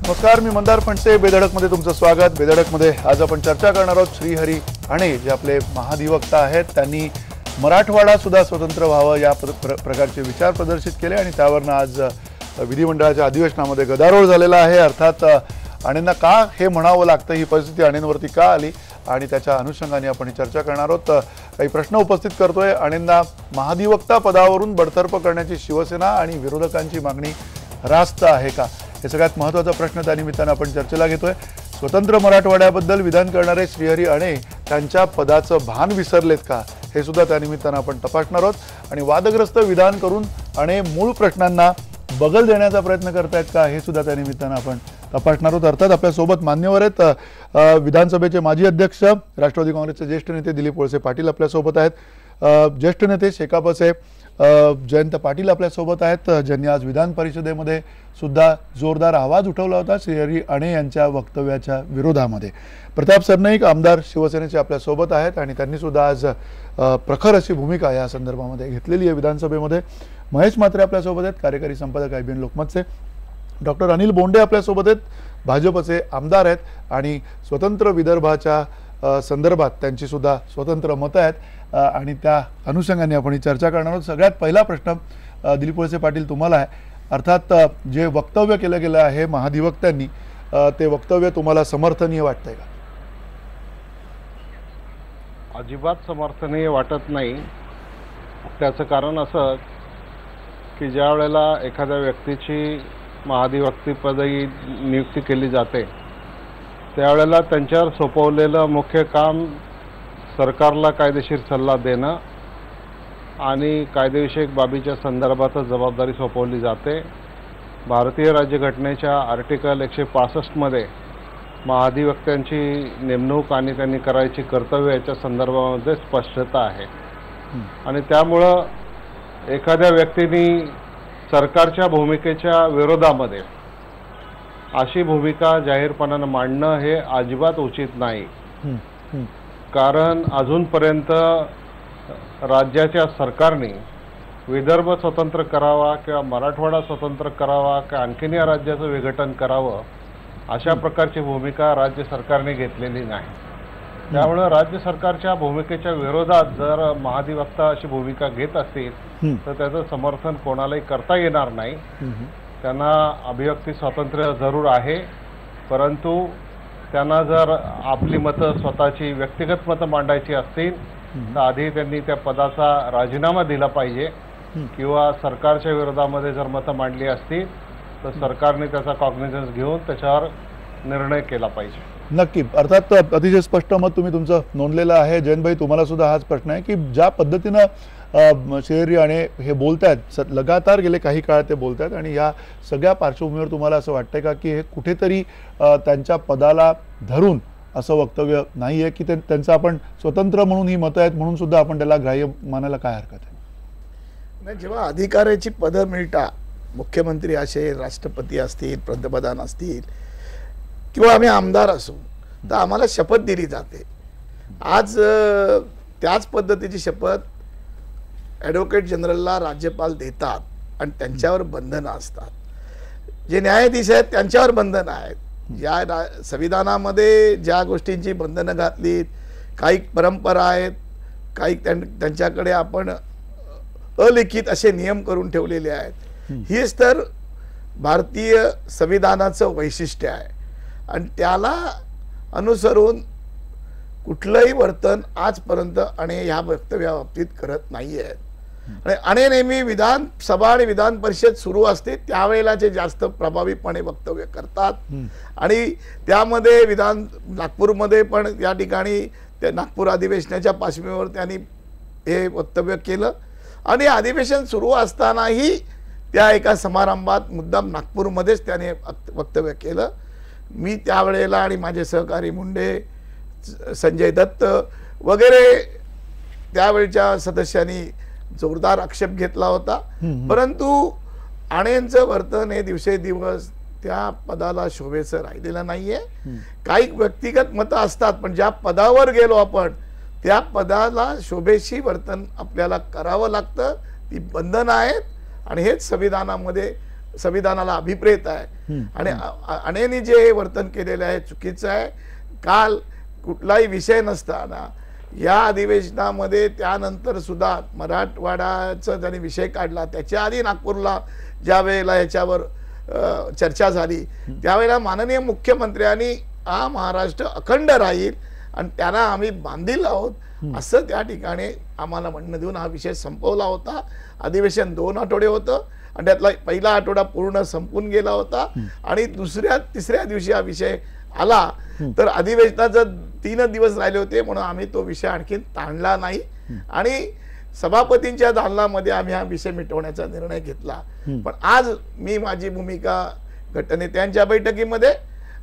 नमस्कार, मी मंदार फणसे. बेधडकमध्ये तुमचं स्वागत. बेधडकमध्ये आज आपण चर्चा करणार आहोत श्रीहरी अणे, जे आपले महाधिवक्ता आहेत. त्यांनी मराठवाडा सुद्धा स्वतंत्र व्हावं या प्रकारचे विचार प्रदर्शित केले आणि त्यावरनं आज विधिमंडळाच्या अधिवेशनामध्ये गदारोळ झालेला आहे. अर्थात अणेंना का हे म्हणावं लागतं, ही परिस्थिती अणेंवरती का आली आणि त्याच्या अनुषंगाने आपण ही चर्चा करणार आहोत. काही प्रश्न उपस्थित करतोय. अणेंना महाधिवक्ता पदावरून बडतर्फ करण्याची शिवसेना आणि विरोधकांची मागणी रास्त आहे का, हे सगळ्यात महत्त्वाचा प्रश्न त्यानिमित्तानं आपण चर्चेला घेतोय. स्वतंत्र मराठवाड्याबद्दल विधान करणारे श्रीहरी अणे त्यांच्या पदाचं भान विसरलेत का, हे सुद्धा त्यानिमित्तानं आपण तपासणार आहोत. आणि वादग्रस्त विधान करून अणे मूळ प्रश्नांना बगल देण्याचा प्रयत्न करतायत का, हे सुद्धा त्यानिमित्तानं आपण तपासणार आहोत. अर्थात आपल्यासोबत मान्यवर आहेत. विधानसभेचे माजी अध्यक्ष, राष्ट्रवादी काँग्रेसचे ज्येष्ठ नेते दिलीप वळसे पाटील आपल्यासोबत आहेत. ज्येष्ठ नेते शेकापचे जयंत पाटील आपल्यासोबत आहेत, ज्यांनी आज विधान परिषदेमध्ये सुद्धा जोरदार आवाज उठवला होता श्रीहरी अणे यांच्या वक्तव्याच्या विरोधामध्ये. प्रताप सरनाईक आमदार शिवसेनेचे आपल्यासोबत आहेत आणि त्यांनी सुद्धा आज प्रखर अशी भूमिका या संदर्भामध्ये घेतलेली आहे विधानसभेमध्ये. महेश म्हात्रे आपल्यासोबत आहेत, कार्यकारी संपादक IBN लोकमतचे. डॉक्टर अनिल बोंडे आपल्यासोबत आहेत, भाजपचे आमदार आहेत आणि स्वतंत्र विदर्भाच्या संदर्भात त्यांची सुद्धा स्वतंत्र मतं आहेत आणि त्या अनुषंगाने आपण ही चर्चा करणार आहोत. सगळ्यात पहिला प्रश्न दिलीप वळसे पाटील तुम्हाला आहे. अर्थात जे वक्तव्य केलं गेलं आहे महाधिवक्त्यांनी, ते वक्तव्य तुम्हाला समर्थनीय वाटतंय का? अजिबात समर्थनीय वाटत नाही. त्याचं कारण असं की ज्या वेळेला एखाद्या व्यक्तीची महाधिवक्तेपदी नियुक्ती केली जाते त्यावेळेला त्यांच्यावर सोपवलेलं मुख्य काम सरकारला कायदेशीर सल्ला देणं आणि कायदेविषयक बाबीच्या संदर्भात जबाबदारी सोपवली जाते. भारतीय राज्यघटनेच्या आर्टिकल 165 महाधिवक्त्यांची नेमणूक आणि त्यांनी करायची कर्तव्य याच्या संदर्भामध्ये स्पष्टता आहे आणि त्यामुळं एखाद्या व्यक्तीने सरकारच्या भूमिकेच्या विरोधामध्ये अशी भूमिका जाहीरपणानं मांडणं हे अजिबात उचित नाही. कारण अजूनपर्यंत राज्याच्या सरकारने विदर्भ स्वतंत्र करावा किंवा मराठवाडा स्वतंत्र करावा किंवा आणखीन या राज्याचं विघटन करावं अशा प्रकारची भूमिका राज्य सरकारने घेतलेली नाही. त्यामुळे राज्य सरकारच्या भूमिकेच्या विरोधात जर महाधिवक्ता अशी भूमिका घेत असतील तर त्याचं समर्थन कोणालाही करता येणार नाही. त्यांना अभिव्यक्ती स्वातंत्र्य जरूर आहे, परंतु त्यांना जर आपली मतं, स्वतःची व्यक्तिगत मतं मांडायची असतील तर आधी त्यांनी त्या पदाचा राजीनामा दिला पाहिजे किंवा सरकारच्या विरोधामध्ये जर मतं मांडली असतील तर सरकारने त्याचा कॉग्निझन्स घेऊन त्याच्यावर निर्णय केला पाहिजे. नक्की. अर्थात अतिशय स्पष्ट मत तुम्ही तुमचं नोंदलेलं आहे. जयंतभाई, तुम्हाला सुद्धा हाच प्रश्न आहे की ज्या पद्धतीनं श्रीहरी अणे हे बोलत आहेत, लगातार गेले काही काळ ते बोलत आहेत आणि या सगळ्या पार्श्वभूमीवर तुम्हाला असं वाटतंय का की हे कुठेतरी त्यांच्या पदाला धरून असं वक्तव्य नाही आहे की त्यांचं आपण स्वतंत्र म्हणून ही मतं आहेत म्हणून सुद्धा आपण त्याला ग्राह्य मानायला काय हरकत आहे? नाही, जेव्हा अधिकाराची पदं मिळतात, मुख्यमंत्री असेल, राष्ट्रपती असतील, पंतप्रधान असतील किंवा आम्ही आमदार असू, तर आम्हाला शपथ दिली जाते. आज त्याच पद्धतीची शपथ ॲडव्होकेट जनरलला राज्यपाल देतात आणि त्यांच्यावर बंधनं असतात. जे न्यायाधीश आहेत त्यांच्यावर बंधनं आहेत. ज्या संविधानामध्ये ज्या गोष्टींची बंधनं घातलीत, काही परंपरा आहेत, काही त्यांच्याकडे आपण अलिखित असे नियम करून ठेवलेले आहेत. हीच तर भारतीय संविधानाचं वैशिष्ट्य आहे आणि त्याला अनुसरून कुठलंही वर्तन आजपर्यंत अणे ह्या वक्तव्याबाबतीत करत नाही आहेत. आणि अणे नेहमी विधानसभा आणि विधान परिषद सुरू असते त्यावेळेला जे जास्त प्रभावीपणे वक्तव्य करतात आणि त्यामध्ये नागपूरमध्ये पण या ठिकाणी त्या नागपूर अधिवेशनाच्या पार्श्वभूमीवर त्यांनी हे वक्तव्य केलं आणि अधिवेशन सुरू असतानाही त्या एका समारंभात मुद्दाम नागपूरमध्येच त्याने वक्तव्य केलं. मी त्यावेळेला आणि माझे सहकारी मुंडे, संजय दत्त वगैरे त्यावेळच्या सदस्यांनी जोरदार आक्षेप घेतला होता. परंतु अणेंचं वर्तन हे दिवसेदिवस त्या पदाला शोभेचं राहिलेलं नाहीये. काही व्यक्तिगत मतं असतात, पण ज्या पदावर गेलो आपण त्या पदाला शोभेशी वर्तन आपल्याला करावं लागतं. ती बंधनं आहेत आणि हेच संविधानामध्ये संविधानाला अभिप्रेत आहे. आणि अनेनी जे वर्तन केलेलं आहे चुकीचं आहे. काल कुठलाही विषय नसताना या अधिवेशनामध्ये त्यानंतर सुद्धा मराठवाड्याचा त्यांनी विषय काढला. त्याच्या आधी नागपूरला ज्या वेळेला याच्यावर चर्चा झाली त्यावेळेला माननीय मुख्यमंत्र्यांनी हा महाराष्ट्र अखंड राहील आणि त्यांना आम्ही बांधील आहोत असं त्या ठिकाणी आम्हाला म्हणणं देऊन हा विषय संपवला होता. अधिवेशन 2 आठवडे होतं आणि त्यातला पहिला आठवडा पूर्ण संपून गेला होता आणि तिसऱ्या दिवशी हा विषय आला. तर अधिवेशनाचं 3 दिवस राहिले होते म्हणून आम्ही तो विषय आणखी ताणला नाही आणि सभापतींच्या दालनामध्ये आम्ही हा विषय मिटवण्याचा निर्णय घेतला. पण आज मी माझी भूमिका गटनेत्यांच्या बैठकीमध्ये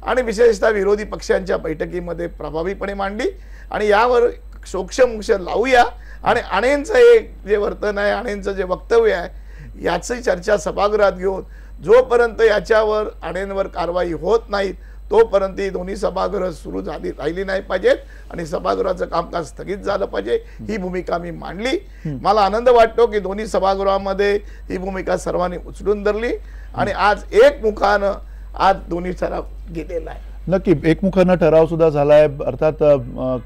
आणि विशेषतः विरोधी पक्षांच्या बैठकीमध्ये प्रभावीपणे मांडली आणि यावर सोक्षमोक्ष लावूया आणि अनेंचं हे जे वर्तन आहे अनेंचं जे वक्तव्य आहे याची चर्चा सभागृहात घेऊन जोपर्यंत याच्यावर अनेंवर कारवाई होत नाही तोपर्यंत ही दोन्ही सभागृह सुरू राहिली नाही पाहिजेत आणि सभागृहाचं कामकाज स्थगित झालं पाहिजे ही भूमिका मी मांडली. मला आनंद वाटतो की दोन्ही सभागृहामध्ये ही भूमिका सर्वांनी उचलून धरली आणि आज एकमुखानं आज दोन्ही ठराव गेलेला आहे. नक्की एकमुखानं ठराव सुद्धा झालाय. अर्थात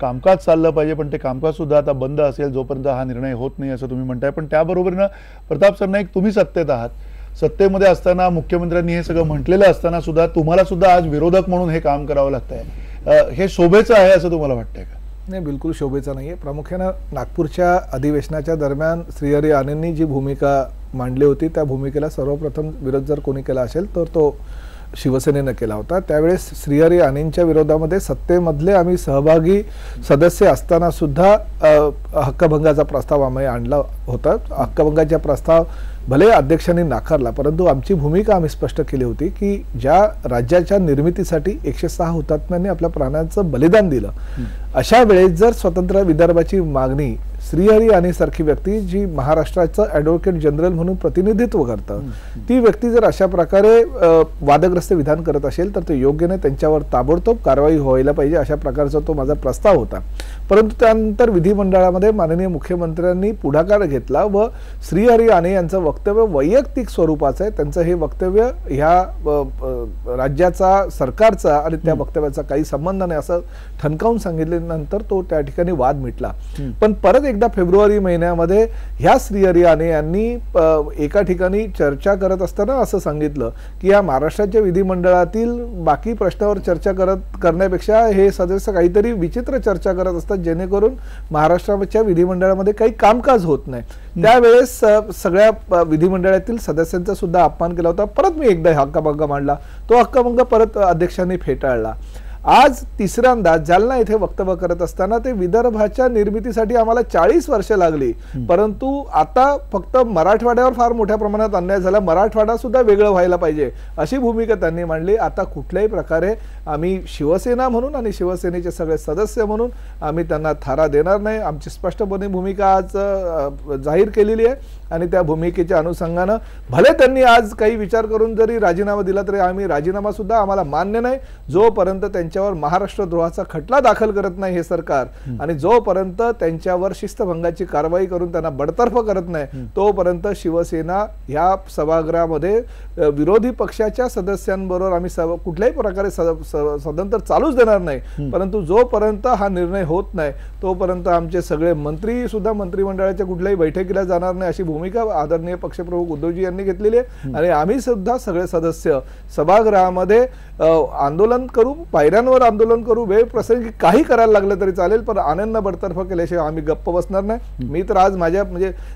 कामकाज चाललं पाहिजे पण ते कामकाज सुद्धा आता बंद असेल जोपर्यंत हा निर्णय होत नाही असं तुम्ही म्हणताय. पण त्याबरोबरीनं प्रताप सरनाईक तुम्ही सत्तेत आहात. सत्तेमध्ये असताना मुख्यमंत्र्यांनी हे सगळं म्हटलेलं असताना सुद्धा तुम्हाला सुद्धा आज विरोधक म्हणून हे काम करावं लागतंय. हे शोभेचं आहे असं तुम्हाला वाटतंय का? नाही, बिलकुल शोभेचं नाहीये. प्रामुख्यानं नागपूरच्या अधिवेशनाच्या दरम्यान श्रीहरी आनेंनी जी भूमिका मांडली होती त्या भूमिकेला सर्वप्रथम विरोध जर कोणी केला असेल तर तो शिवसेनेनं केला होता. त्यावेळेस श्रीहरी आनेंच्या विरोधामध्ये सत्तेमधले आम्ही सहभागी सदस्य असताना सुद्धा हक्कभंगाचा प्रस्ताव आम्ही आणला होता. हक्कभंगाचा प्रस्ताव भले अध्यक्षांनी नाकारला परंतु आमची भूमिका आम्ही स्पष्ट केली होती की ज्या राज्याच्या निर्मितीसाठी 106 हुतात्म्यांनी आपल्या प्राणांचं बलिदान दिलं अशा वेळेस जर स्वतंत्र विदर्भाची मागणी श्रीहरी आने सारखी व्यक्ती जी महाराष्ट्राचं ॲडव्होकेट जनरल म्हणून प्रतिनिधित्व करतं ती व्यक्ती जर अशा प्रकारे वादग्रस्त विधान करत असेल तर ते योग्य नाही. त्यांच्यावर ताबडतोब कारवाई व्हायला पाहिजे अशा प्रकारचा तो माझा प्रस्ताव होता. परंतु त्यानंतर विधिमंडळामध्ये माननीय मुख्यमंत्र्यांनी पुढाकार घेतला व श्रीहरी आने यांचं वक्तव्य वैयक्तिक स्वरूपाचं आहे. त्यांचं हे वक्तव्य ह्या राज्याचा सरकारचा आणि त्या वक्तव्याचा काही संबंध नाही असं ठणकावून सांगितल्यानंतर तो त्या ठिकाणी वाद मिटला. पण परत एकदा फेब्रुवारी महिन्यामध्ये ह्या श्रीहरी आने यांनी एका ठिकाणी चर्चा करत असताना असं सांगितलं की या महाराष्ट्राच्या विधिमंडळातील बाकी प्रश्नावर चर्चा करण्यापेक्षा हे सदस्य काहीतरी विचित्र चर्चा करत असतात जेणेकरून महाराष्ट्राच्या विधिमंडळामध्ये काही कामकाज होत नाही. त्यावेळेस सगळ्या विधिमंडळातील सदस्यांचा सुद्धा अपमान केला होता. परत मी एकदा हक्कभंग मांडला. तो हक्कभंग परत अध्यक्षांनी फेटाळला. आज तिसऱ्यांदा जालना येथे वक्तव्य करत असताना ते विदर्भाच्या निर्मितीसाठी आम्हाला 40 वर्ष लागली परंतु आता फक्त मराठवाड्यावर फार मोठ्या प्रमाणात अन्याय झाला, मराठवाडा सुद्धा वेगळं व्हायला पाहिजे अशी भूमिका त्यांनी मांडली. आता कुठल्याही प्रकारे आम्ही शिवसेना म्हणून आणि शिवसेनेचे सगळे सदस्य म्हणून आम्ही त्यांना थारा देणार नाही. आमची स्पष्टपणे भूमिका आज जाहीर केलेली आहे आणि त्या भूमिकेच्या अनुषंगानं भले त्यांनी आज काही विचार करून जरी राजीनामा दिला तरी आम्ही राजीनामा सुद्धा आम्हाला मान्य नाही जोपर्यंत त्यांच्यावर महाराष्ट्रद्रोहाचा खटला दाखल करत नाही हे सरकार आणि जोपर्यंत त्यांच्यावर शिस्तभंगाची कारवाई करून त्यांना बडतर्फ करत नाही तोपर्यंत शिवसेना ह्या सभागृहामध्ये विरोधी पक्षाच्या सदस्यांबरोबर आम्ही कुठल्याही प्रकारे सदन तर चालूच देणार नाही. परंतु जोपर्यंत हा निर्णय होत नाही तोपर्यंत आमचे सगळे मंत्री सुद्धा मंत्रिमंडळाच्या कुठल्याही बैठकीला जाणार नाही अशी भूमिका आदरणीय पक्षप्रमुख उद्धवजी यांनी घेतलेली आहे. आणि आम्ही सुद्धा सगळे सदस्य सभागृहामध्ये आंदोलन करू, पायऱ्यांवर आंदोलन करू, वेळ प्रसंगी काही करायला लागलं तरी चालेल पण आनंद बडतर्फ केल्याशिवाय आम्ही गप्प बसणार नाही. मी तर आज माझ्या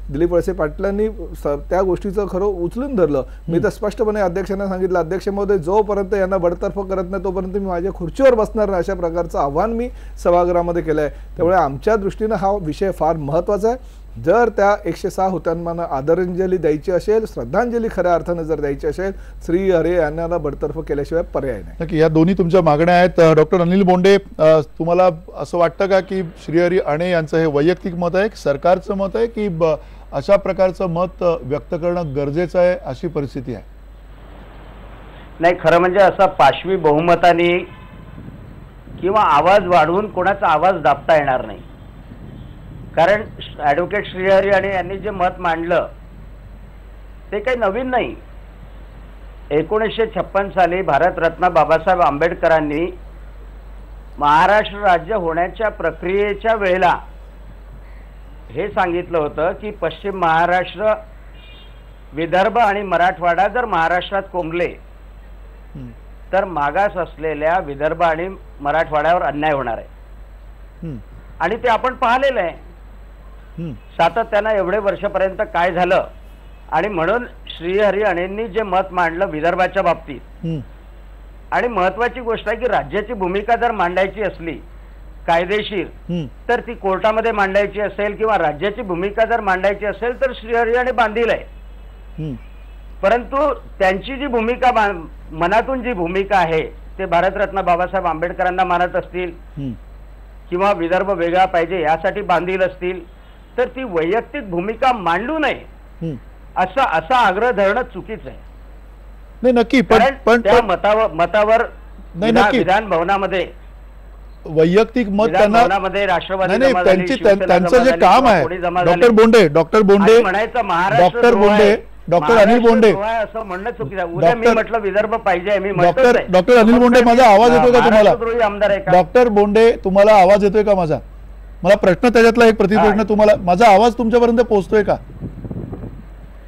दिलीप वळसे पाटलांनी त्या गोष्टीचं खरं उचलून धरलं. मी तर स्पष्टपणे अध्यक्षांना सांगितलं अध्यक्ष महोदय जोपर्यंत यांना बडतर्फ करत नाही तोपर्यंत मी माझ्या खुर्चीवर बसणार नाही अशा प्रकारचं आव्हान मी सभागृहामध्ये केलं आहे. त्यामुळे आमच्या दृष्टीनं हा विषय फार महत्त्वाचा आहे. जर त्या 106 हुतात्म्यांना आदरांजली द्यायची असेल, श्रद्धांजली खऱ्या अर्थाने जर द्यायची असेल, श्रीहरी यांना बडतर्फ केल्याशिवाय पर्याय नाही. नक्की या दोन्ही तुमच्या मागण्या आहेत. डॉक्टर अनिल बोंडे, तुम्हाला असं वाटतं का की श्रीहरी आने यांचं हे वैयक्तिक मत आहे, सरकारचं मत आहे की अशा प्रकारचं मत व्यक्त करणं गरजेचं आहे अशी परिस्थिती आहे? नाही, खरं म्हणजे असं पाशवी बहुमताने किंवा आवाज वाढवून कोणाचा आवाज दाबता येणार नाही. कारण ॲडव्होकेट श्रीहरी आने यांनी जे मत मांडलं ते काही नवीन नाही. 1956 साली भारतरत्न बाबासाहेब आंबेडकरांनी महाराष्ट्र राज्य होण्याच्या प्रक्रियेच्या वेळेला हे सांगितलं होतं की पश्चिम महाराष्ट्र, विदर्भ आणि मराठवाडा जर महाराष्ट्रात कोंबले तर मागास असलेल्या विदर्भ आणि मराठवाड्यावर अन्याय होणार आहे. आणि ते आपण पाहिलेलं आहे सातत्यानं एवढे वर्षापर्यंत काय झालं. आणि म्हणून श्रीहरी अणेंनी जे मत मांडलं विदर्भाच्या बाबतीत, आणि महत्वाची गोष्ट आहे की राज्याची भूमिका जर मांडायची असली कायदेशीर तर ती कोर्टामध्ये मांडायची असेल किंवा राज्याची भूमिका जर मांडायची असेल तर श्रीहरी अणे बांधील आहे. परंतु त्यांची जी भूमिका, मनातून जी भूमिका आहे ते भारतरत्न बाबासाहेब आंबेडकरांना मानत असतील किंवा विदर्भ वेगळा पाहिजे यासाठी बांधील असतील तर ती वैयक्तिक भूमिका मांडू नये असा आग्रह धरणं चुकीचं आहे. नाही नक्की, पण त्या मतावर विधान भवनामध्ये वैयक्तिक मत त्यांना राष्ट्रवादी त्यांचं जे काम आहे डॉक्टर बोंडे डॉक्टर अनिल बोंडे असं म्हणणं चुकीचं आहे. उद्या मी म्हटलं विदर्भ पाहिजे, मी डॉक्टर अनिल बोंडे, माझा आवाज येतोय का तुम्हाला? आमदार आहे डॉक्टर बोंडे, तुम्हाला आवाज येतोय का माझा? मला प्रश्न त्याच्यातला एक प्रतिप्रश्न, तुम्हाला माझा आवाज तुमच्यापर्यंत पोहोचतोय का?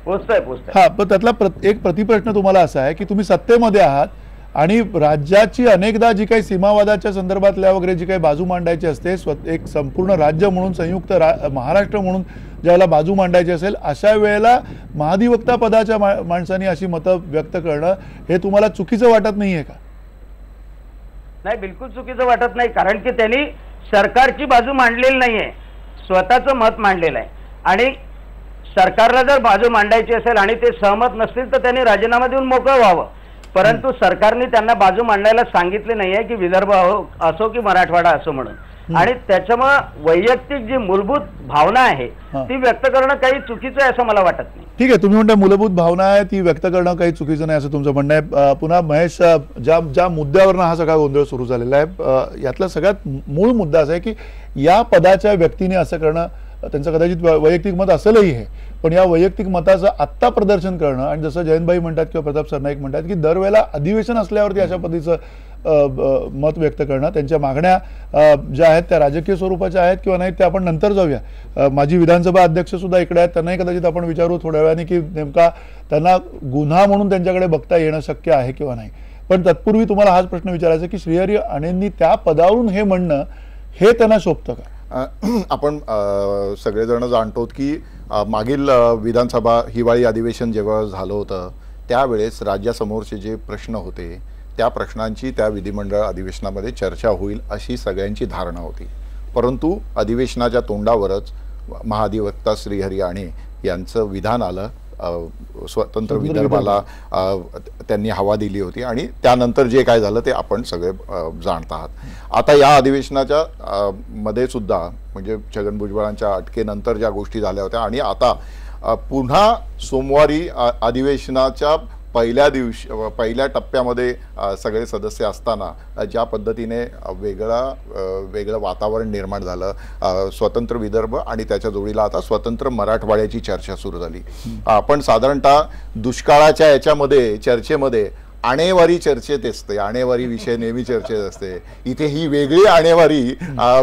पोहोचतोय. हा, पण त्यातला एक प्रतिप्रश्न तुम्हाला असा आहे की तुम्ही सत्तेमध्ये आहात आणि राज्याची अनेकदा जी काही सीमावादाच्या संदर्भातल्या वगैरे जी काही बाजू मांडायची असते, एक संपूर्ण राज्य म्हणून, संयुक्त महाराष्ट्र म्हणून ज्यावेळेला बाजू मांडायची असेल अशा वेळेला महाधिवक्ता पदाच्या माणसांनी अशी मतं व्यक्त करणं हे तुम्हाला चुकीचं वाटत नाहीये का? नाही, बिलकुल चुकीचं वाटत नाही. कारण की त्यांनी सरकारची बाजू मांडलेली नाहीये, स्वतःचं मत मांडलेलं आहे. आणि सरकारला जर बाजू मांडायची असेल आणि ते सहमत नसतील तर त्यांनी राजीनामा देऊन मोकळं व्हावं. परंतु सरकारने त्यांना बाजू मांडायला सांगितले नाहीये की विदर्भ असो की मराठवाडा असो म्हणून. आणि त्याच्यामुळे वैयक्तिक जी मूलभूत भावना आहे ती व्यक्त करणं काही चुकीचं आहे असं मला वाटत नाही. ठीक आहे, तुम्ही म्हणता मूलभूत भावना आहे ती व्यक्त करणं काही चुकीचं नाही असं तुमचं म्हणणं आहे. पुन्हा महेश, ज्या मुद्द्यावरनं हा सगळा गोंधळ सुरू झालेला आहे यातला सगळ्यात मूळ मुद्दा असा आहे की या पदाच्या व्यक्तीने असं करणं, त्यांचं कदाचित वैयक्तिक मत असेलही आहे, पण या वैयक्तिक मताचं आत्ता प्रदर्शन करणं आणि जसं जयंतभाई म्हणतात किंवा प्रताप सरनाईक म्हणतात की दरवेळेला अधिवेशन असल्यावरती अशा पद्धतीचं मत व्यक्त करणं, त्यांच्या मागण्या ज्या आहेत त्या राजकीय स्वरूपाच्या आहेत किंवा नाही ते आपण नंतर जाऊया. माजी विधानसभा अध्यक्ष सुद्धा इकडे आहेत, त्यांनाही कदाचित आपण विचारू थोड्या वेळाने की नेमका त्यांना गुन्हा म्हणून त्यांच्याकडे बघता येणं शक्य आहे किंवा नाही. पण तत्पूर्वी तुम्हाला हाच प्रश्न विचारायचा की श्रीहरी अणेंनी त्या पदावरून हे म्हणणं हे त्यांना शोभतं का? आपण सगळेजण जाणतो की मागील विधानसभा हिवाळी अधिवेशन जेव्हा झालं होतं त्यावेळेस राज्यासमोरचे जे प्रश्न होते त्या प्रश्नांची त्या विधिमंडळ अधिवेशनामध्ये चर्चा होईल अशी सगळ्यांची धारणा होती. परंतु अधिवेशनाच्या तोंडावरच महाधिवक्ता श्रीहरी अणे यांचं विधान आलं, स्वतंत्र विदर्भाला त्यांनी हवा दिली होती आणि त्यानंतर जे काय झालं ते आपण सगळे जाणत आहात. आता या अधिवेशनाच्या मध्ये सुद्धा म्हणजे छगन भुजबळांच्या अटकेनंतर ज्या गोष्टी झाल्या होत्या आणि आता पुन्हा सोमवारी अधिवेशनाच्या पहिल्या टप्प्यामध्ये सगळे सदस्य असताना ज्या पद्धतीने वेगळं वातावरण निर्माण झालं, स्वतंत्र विदर्भ आणि त्याच्या जोडीला आता स्वतंत्र मराठवाड्याची चर्चा सुरू झाली. आपण साधारणतः दुष्काळाच्या याच्यामध्ये चर्चेमध्ये आणेवारी चर्चेत असते, आणेवारी विषय नेहमी चर्चेत असते. इथे ही वेगळी आणेवारी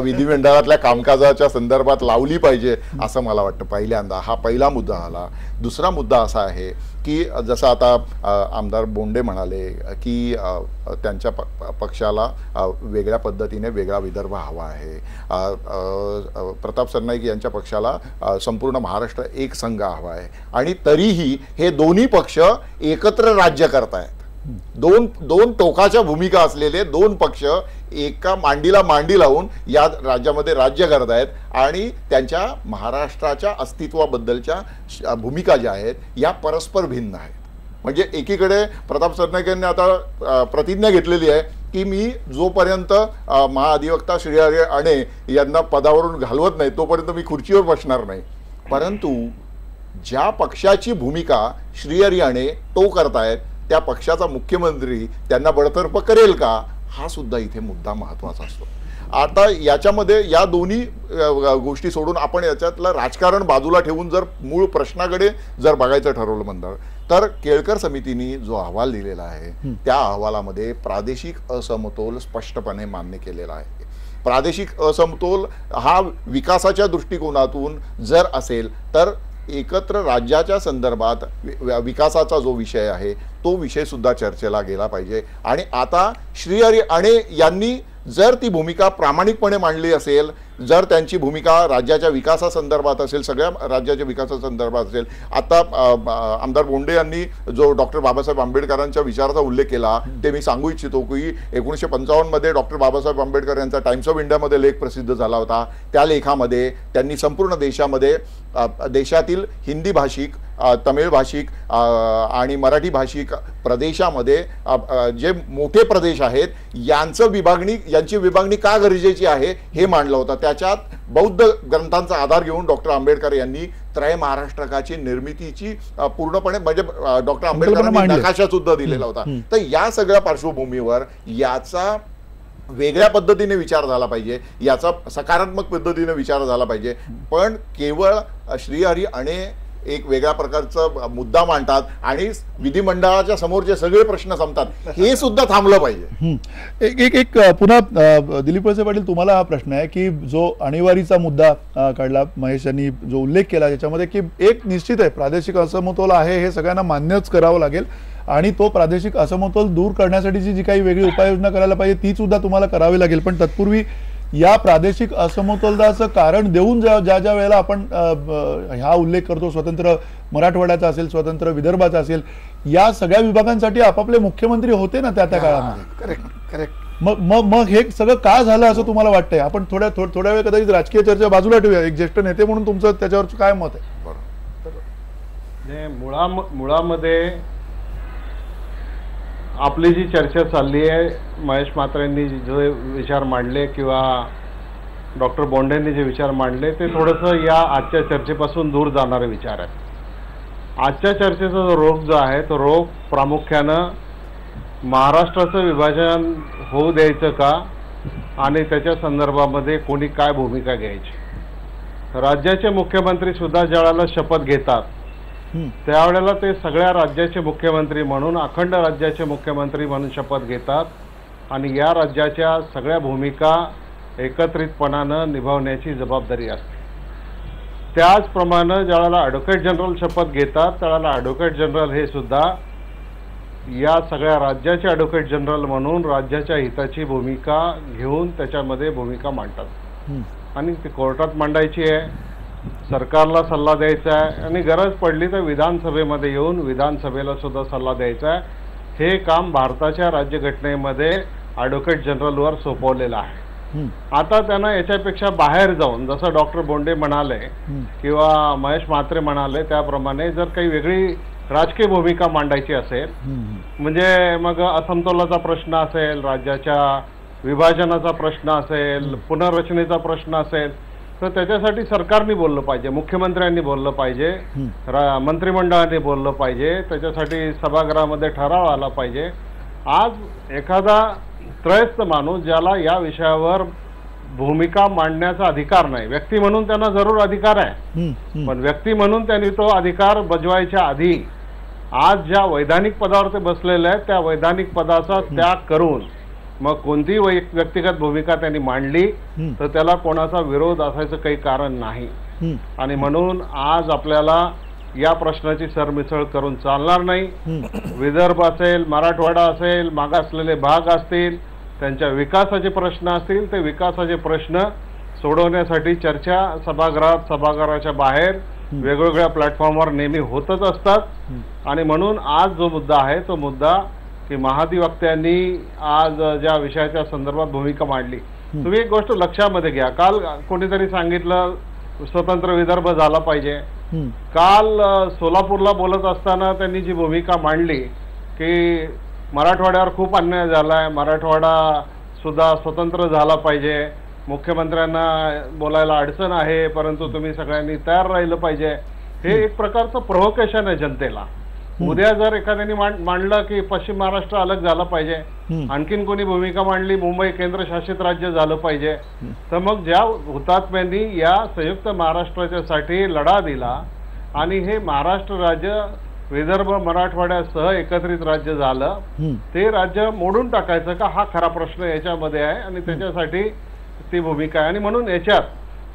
विधिमंडळातल्या कामकाजाच्या संदर्भात लावली पाहिजे असं मला वाटतं. पहिल्यांदा हा पहिला मुद्दा आला. दुसरा मुद्दा असा आहे की जसं आता आमदार बोंडे म्हणाले की त्यांच्या पक्षाला वेगळ्या पद्धतीने वेगळा विदर्भ हवा आहे, प्रताप सरनाईक यांच्या पक्षाला संपूर्ण महाराष्ट्र एक संघ हवा आहे आणि तरीही हे दोन्ही पक्ष एकत्र राज्य करतायत. दोन टोकाच्या भूमिका असलेले दोन पक्ष एका मांडीला मांडी लावून या राज्यामध्ये राज्य करत आहेत आणि त्यांच्या महाराष्ट्राच्या अस्तित्वाबद्दलच्या भूमिका ज्या आहेत या परस्पर भिन्न आहेत. म्हणजे एकीकडे प्रताप सरनाईक यांनी आता प्रतिज्ञा घेतलेली आहे की मी जोपर्यंत महाधिवक्ता श्रीहरी अणे यांना पदावरून घालवत नाही तोपर्यंत मी खुर्चीवर बसणार नाही. परंतु ज्या पक्षाची भूमिका श्रीहरी अणे तो करतायत त्या पक्षाचा मुख्यमंत्री त्यांना बडतर्फ करेल का हा सुद्धा इथे मुद्दा महत्त्वाचा असतो. आता याच्यामध्ये या दोन्ही गोष्टी सोडून आपण याच्यातलं राजकारण बाजूला ठेवून जर मूळ प्रश्नाकडे जर बघायचं ठरवलं म्हणतात तर केळकर समितीने जो अहवाल दिलेला आहे त्या अहवालामध्ये प्रादेशिक असमतोल स्पष्टपणे मान्य केलेला आहे. प्रादेशिक असमतोल हा विकासाच्या दृष्टिकोनातून जर असेल तर एकत्र राज्याच्या संदर्भात विकासाचा जो विषय आहे तो विषय सुद्धा चर्चेला गेला पाहिजे. आणि आता श्रीहरी आणे यांनी जर ती भूमिका प्रामाणिकपणे मांडली असेल, जर त्यांची भूमिका राज्याच्या विकासासंदर्भात असेल, सगळ्या राज्याच्या विकासासंदर्भात असेल. आता आमदार बोंडे यांनी जो डॉक्टर बाबासाहेब आंबेडकरांच्या विचाराचा उल्लेख केला ते मी सांगू इच्छितो की 1955 मध्ये डॉक्टर बाबासाहेब आंबेडकर यांचा टाइम्स ऑफ इंडियामध्ये लेख प्रसिद्ध झाला होता. त्या लेखामध्ये त्यांनी संपूर्ण देशामध्ये देशातील हिंदी भाषिक, तमिळ भाषिक आणि मराठी भाषिक प्रदेशामध्ये जे मोठे प्रदेश आहेत यांची विभागणी का गरजेची आहे हे मांडलं होतं. त्याच्यात बौद्ध ग्रंथांचा आधार घेऊन डॉक्टर आंबेडकर यांनी त्रय महाराष्ट्राची निर्मितीची पूर्णपणे म्हणजे डॉक्टर आंबेडकरांनी नकाशा सुद्धा दिलेला होता. तर या सगळ्या पार्श्वभूमीवर याचा वेगळ्या पद्धतीने विचार झाला पाहिजे, याचा सकारात्मक पद्धतीने विचार झाला पाहिजे. पण केवळ श्रीहरी आणे एक वेगळ्या प्रकारचा मुद्दा मांडतात आणि विधिमंडळाच्या समोरचे सगळे प्रश्न संपतात, हे सुद्धा थांबलं पाहिजे. एक पुन्हा दिलीप वळसे पाटील, तुम्हाला हा प्रश्न आहे की जो आणीबाणीचा मुद्दा काढला महेश यांनी, जो उल्लेख केला त्याच्यामध्ये की एक निश्चित आहे प्रादेशिक असमतोल आहे हे सगळ्यांना मान्यच करावं लागेल आणि तो प्रादेशिक असमतोल दूर करण्यासाठीची जी काही वेगळी उपाययोजना करायला पाहिजे ती सुद्धा तुम्हाला करावी लागेल. पण तत्पूर्वी या प्रादेशिक असमतोलाचं कारण देऊन ज्या ज्या वेळेला आपण हा उल्लेख करतो, स्वतंत्र मराठवाड्याचा असेल, स्वतंत्र विदर्भाचा असेल, या सगळ्या विभागांसाठी आपापले मुख्यमंत्री होते ना त्या काळामध्ये. Correct correct. मग हे सगळं का झालं असं तुम्हाला वाटतंय? आपण थोड्या वेळ कदाचित राजकीय चर्चा बाजूला ठेवूया. एक ज्येष्ठ नेते म्हणून तुमचं त्याच्यावर काय मत आहे? मुळामध्ये आपली जी चर्चा चालली आहे, महेश म्हात्रेंनी जे विचार मांडले किंवा डॉक्टर बोंडेंनी जे विचार मांडले ते थोडंसं या आजच्या चर्चेपासून दूर जाणारे विचार आहेत. आजच्या चर्चेचा जो रोग जो आहे तो रोग प्रामुख्यानं महाराष्ट्राचं विभाजन होऊ द्यायचं का आणि त्याच्या संदर्भामध्ये कोणी काय भूमिका घ्यायची. राज्याचे मुख्यमंत्री सुद्धा ज्यावेळेला शपथ घेतात त्यावेळेला ते सगळ्या राज्याचे मुख्यमंत्री म्हणून, अखंड राज्याचे मुख्यमंत्री म्हणून शपथ घेतात आणि या राज्याच्या सगळ्या भूमिका एकत्रितपणानं निभावण्याची जबाबदारी असते. त्याचप्रमाणे ज्यावेळेला ॲडव्होकेट जनरल शपथ घेतात त्यावेळेला ॲडव्होकेट जनरल हे सुद्धा या सगळ्या राज्याचे ॲडव्होकेट जनरल म्हणून राज्याच्या हिताची भूमिका घेऊन त्याच्यामध्ये भूमिका मांडतात आणि ती कोर्टात मांडायची आहे, सरकारला सल्ला द्यायचा आहे आणि गरज पडली तर विधानसभेमध्ये येऊन विधानसभेला सुद्धा सल्ला द्यायचा आहे. हे काम भारताच्या राज्यघटनेमध्ये ॲडव्होकेट जनरलवर सोपवलेलं आहे. आता त्यांना याच्यापेक्षा बाहेर जाऊन, जसं डॉक्टर बोंडे म्हणाले किंवा महेश म्हात्रे म्हणाले त्याप्रमाणे जर काही वेगळी राजकीय भूमिका मांडायची असेल, म्हणजे मग असमतोलाचा प्रश्न असेल, राज्याच्या विभाजनाचा प्रश्न असेल, पुनर्रचनेचा प्रश्न असेल, तर त्याच्यासाठी सरकारने बोललं पाहिजे, मुख्यमंत्र्यांनी बोललं पाहिजे, मंत्रिमंडळाने बोललं पाहिजे, त्याच्यासाठी सभागृहामध्ये ठराव आला पाहिजे. आज एखादा त्रयस्थ माणूस ज्याला या विषयावर भूमिका मांडण्याचा अधिकार नाही, व्यक्ती म्हणून त्यांना जरूर अधिकार आहे, पण व्यक्ती म्हणून त्यांनी तो अधिकार बजवायच्या आधी आज ज्या वैधानिक पदावर ते बसलेले आहेत त्या वैधानिक पदाचा त्याग करून मग कोणतीही व्यक्तिगत भूमिका त्यांनी मांडली तर त्याला कोणाचा विरोध असायचं काही कारण नाही. आणि म्हणून आज आपल्याला या प्रश्नाची सरमिसळ करून चालणार नाही. विदर्भ असेल, मराठवाडा असेल, मागासलेले भाग असतील, त्यांच्या विकासाचे प्रश्न असतील, ते विकासाचे प्रश्न सोडवण्यासाठी चर्चा सभागृहाच्या बाहेर वेगवेगळ्या प्लॅटफॉर्मवर नेहमी होतच असतात. आणि म्हणून आज जो मुद्दा आहे तो मुद्दा की महाधिवक्त्यांनी आज ज्या विषयाच्या संदर्भात भूमिका मांडली, तुम्ही एक गोष्ट लक्षामध्ये घ्या. काल कोणीतरी सांगितलं स्वतंत्र विदर्भ झाला पाहिजे. काल सोलापूरला बोलत असताना त्यांनी जी भूमिका मांडली की मराठवाड्यावर खूप अन्याय झालाय, मराठवाडा सुद्धा स्वतंत्र झाला पाहिजे, मुख्यमंत्र्यांना बोलायला अडचण आहे परंतु तुम्ही सगळ्यांनी तयार राहिलं पाहिजे, हे एक प्रकारचं प्रोव्होकेशन आहे जनतेला. उद्या जर एखाद्याने मांडलं की पश्चिम महाराष्ट्र अलग झालं पाहिजे, आणखीन कोणी भूमिका मांडली मुंबई केंद्रशासित राज्य झालं पाहिजे, तर मग ज्या हुतात्म्यांनी या संयुक्त महाराष्ट्राच्यासाठी लढा दिला आणि हे महाराष्ट्र राज्य विदर्भ मराठवाड्यासह एकत्रित राज्य झालं, ते राज्य मोडून टाकायचं का, हा खरा प्रश्न याच्यामध्ये आहे आणि त्याच्यासाठी ती भूमिका आहे. आणि म्हणून याच्यात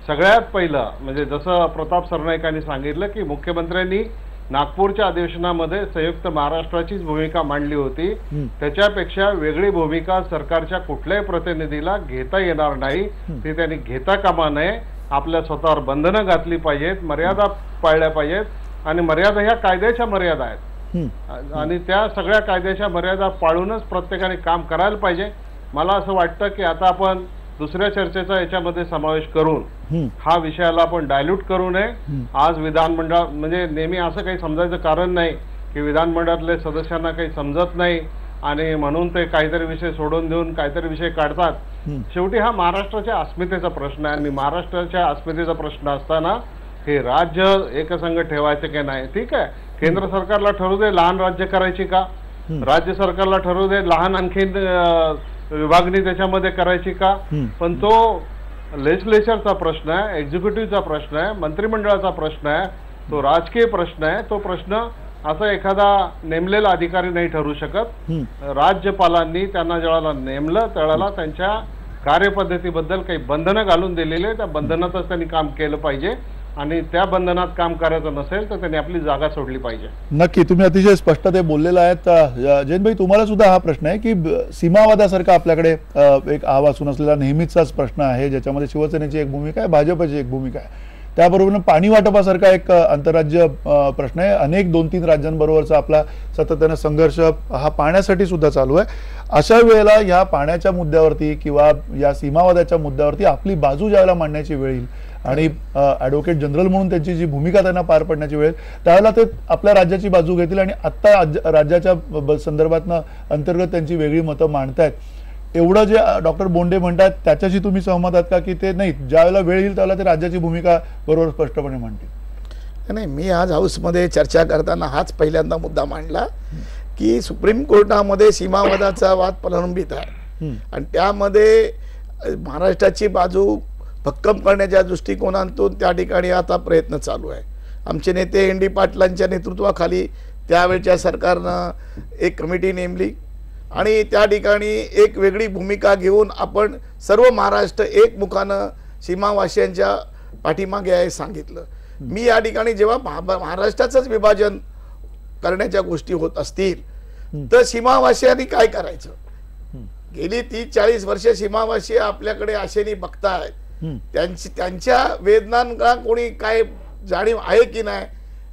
सगळ्यात पहिलं म्हणजे जसं प्रताप सरनाईकांनी सांगितलं की मुख्यमंत्र्यांनी नागपूरच्या अधिवेशनामध्ये संयुक्त महाराष्ट्राचीच भूमिका मांडली होती, त्याच्यापेक्षा वेगळी भूमिका सरकारच्या कुठल्याही प्रतिनिधीला घेता येणार नाही, ती त्यांनी घेता कामा नये. आपल्या स्वतःवर बंधनं घातली पाहिजेत, मर्यादा पाळल्या पाहिजेत आणि मर्यादा ह्या कायद्याच्या मर्यादा आहेत आणि त्या सगळ्या कायद्याच्या मर्यादा पाळूनच प्रत्येकाने काम करायला पाहिजे. मला असं वाटतं की आता आपण दुसऱ्या चर्चेचा याच्यामध्ये समावेश करून हा विषयाला आपण डायल्यूट करू नये. आज विधानमंडळ म्हणजे नेहमी असं काही समजायचं कारण नाही की विधानमंडळातले सदस्यांना काही समजत नाही आणि म्हणून ते काहीतरी विषय सोडून देऊन काहीतरी विषय काढतात. शेवटी हा महाराष्ट्राच्या अस्मितेचा प्रश्न आहे आणि महाराष्ट्राच्या अस्मितेचा प्रश्न असताना हे राज्य एकसंघ ठेवायचं की नाही, ठीक आहे, केंद्र सरकारला ठरवू दे लहान राज्य करायची का, राज्य सरकारला ठरवू दे लहान आणखीन विभागणी त्याच्यामध्ये करायची का, पण तो लेजिस्लेचरचा प्रश्न आहे, एक्झिक्युटिव्हचा प्रश्न आहे, मंत्रिमंडळाचा प्रश्न आहे, तो राजकीय प्रश्न आहे. तो प्रश्न असा एखादा नेमलेला अधिकारी नाही ठरू शकत. राज्यपालांनी त्यांना ज्यावेळेला नेमलं त्यावेळेला त्यांच्या कार्यपद्धतीबद्दल काही बंधनं घालून दिलेले, त्या बंधनातच त्यांनी काम केलं पाहिजे आणि त्या बंधनात काम करायचं नसेल तर त्यांनी आपली जागा सोडली पाहिजे. नक्की, तुम्ही अतिशय स्पष्ट ते बोललेलं आहेत. जयंतभाई, तुम्हाला सुद्धा हा प्रश्न आहे की सीमावादासारखा आपल्याकडे एक आवासून असलेला नेहमीचाच प्रश्न आहे, ज्याच्यामध्ये शिवसेनेची एक भूमिका आहे, भाजपची एक भूमिका आहे. त्याबरोबर पाणी वाटपासारखा एक आंतरराज्य प्रश्न आहे. अनेक 2-3 राज्यांबरोबरचा आपला सातत्याने संघर्ष हा पाण्यासाठी सुद्धा चालू आहे. अशा वेळेला ह्या पाण्याच्या मुद्द्यावरती किंवा या सीमावादाच्या मुद्द्यावरती आपली बाजू ज्यावेळेला मांडण्याची वेळ येईल आणि ॲडव्होकेट जनरल म्हणून त्यांची जी भूमिका त्यांना पार पडण्याची वेळ त्यावेळेला ते आपल्या राज्याची बाजू घेतील आणि आत्ता राज्याच्या संदर्भातनं अंतर्गत त्यांची वेगळी मतं मांडतायत. एवढं जे डॉक्टर बोंडे म्हणतात त्याच्याशी तुम्ही सहमत आहात का की ते नाही, ज्यावेळेला वेळ येईल त्यावेळेला ते राज्याची भूमिका बरोबर स्पष्टपणे मांडतील? नाही, मी आज हाऊसमध्ये चर्चा करताना हाच पहिल्यांदा मुद्दा मांडला की सुप्रीम कोर्टामध्ये सीमावादाचा वाद प्रलंबित आहे आणि त्यामध्ये महाराष्ट्राची बाजू भक्कम करण्याच्या दृष्टिकोनातून त्या ठिकाणी आता प्रयत्न चालू आहे. आमचे नेते एन डी पाटलांच्या नेतृत्वाखाली त्यावेळच्या सरकारनं एक कमिटी नेमली आणि त्या ठिकाणी एक वेगळी भूमिका घेऊन आपण सर्व महाराष्ट्र एकमुखानं सीमावासियांच्या पाठीमागे आहे सांगितलं. मी या ठिकाणी जेव्हा महाराष्ट्राचंच विभाजन करण्याच्या गोष्टी होत असतील तर सीमावासियांनी काय करायचं? गेली 30-40 वर्ष सीमावासी आपल्याकडे आशेने बघतायत. त्यांच्या वेदनांना कोणी काय जाणीव आहे की नाही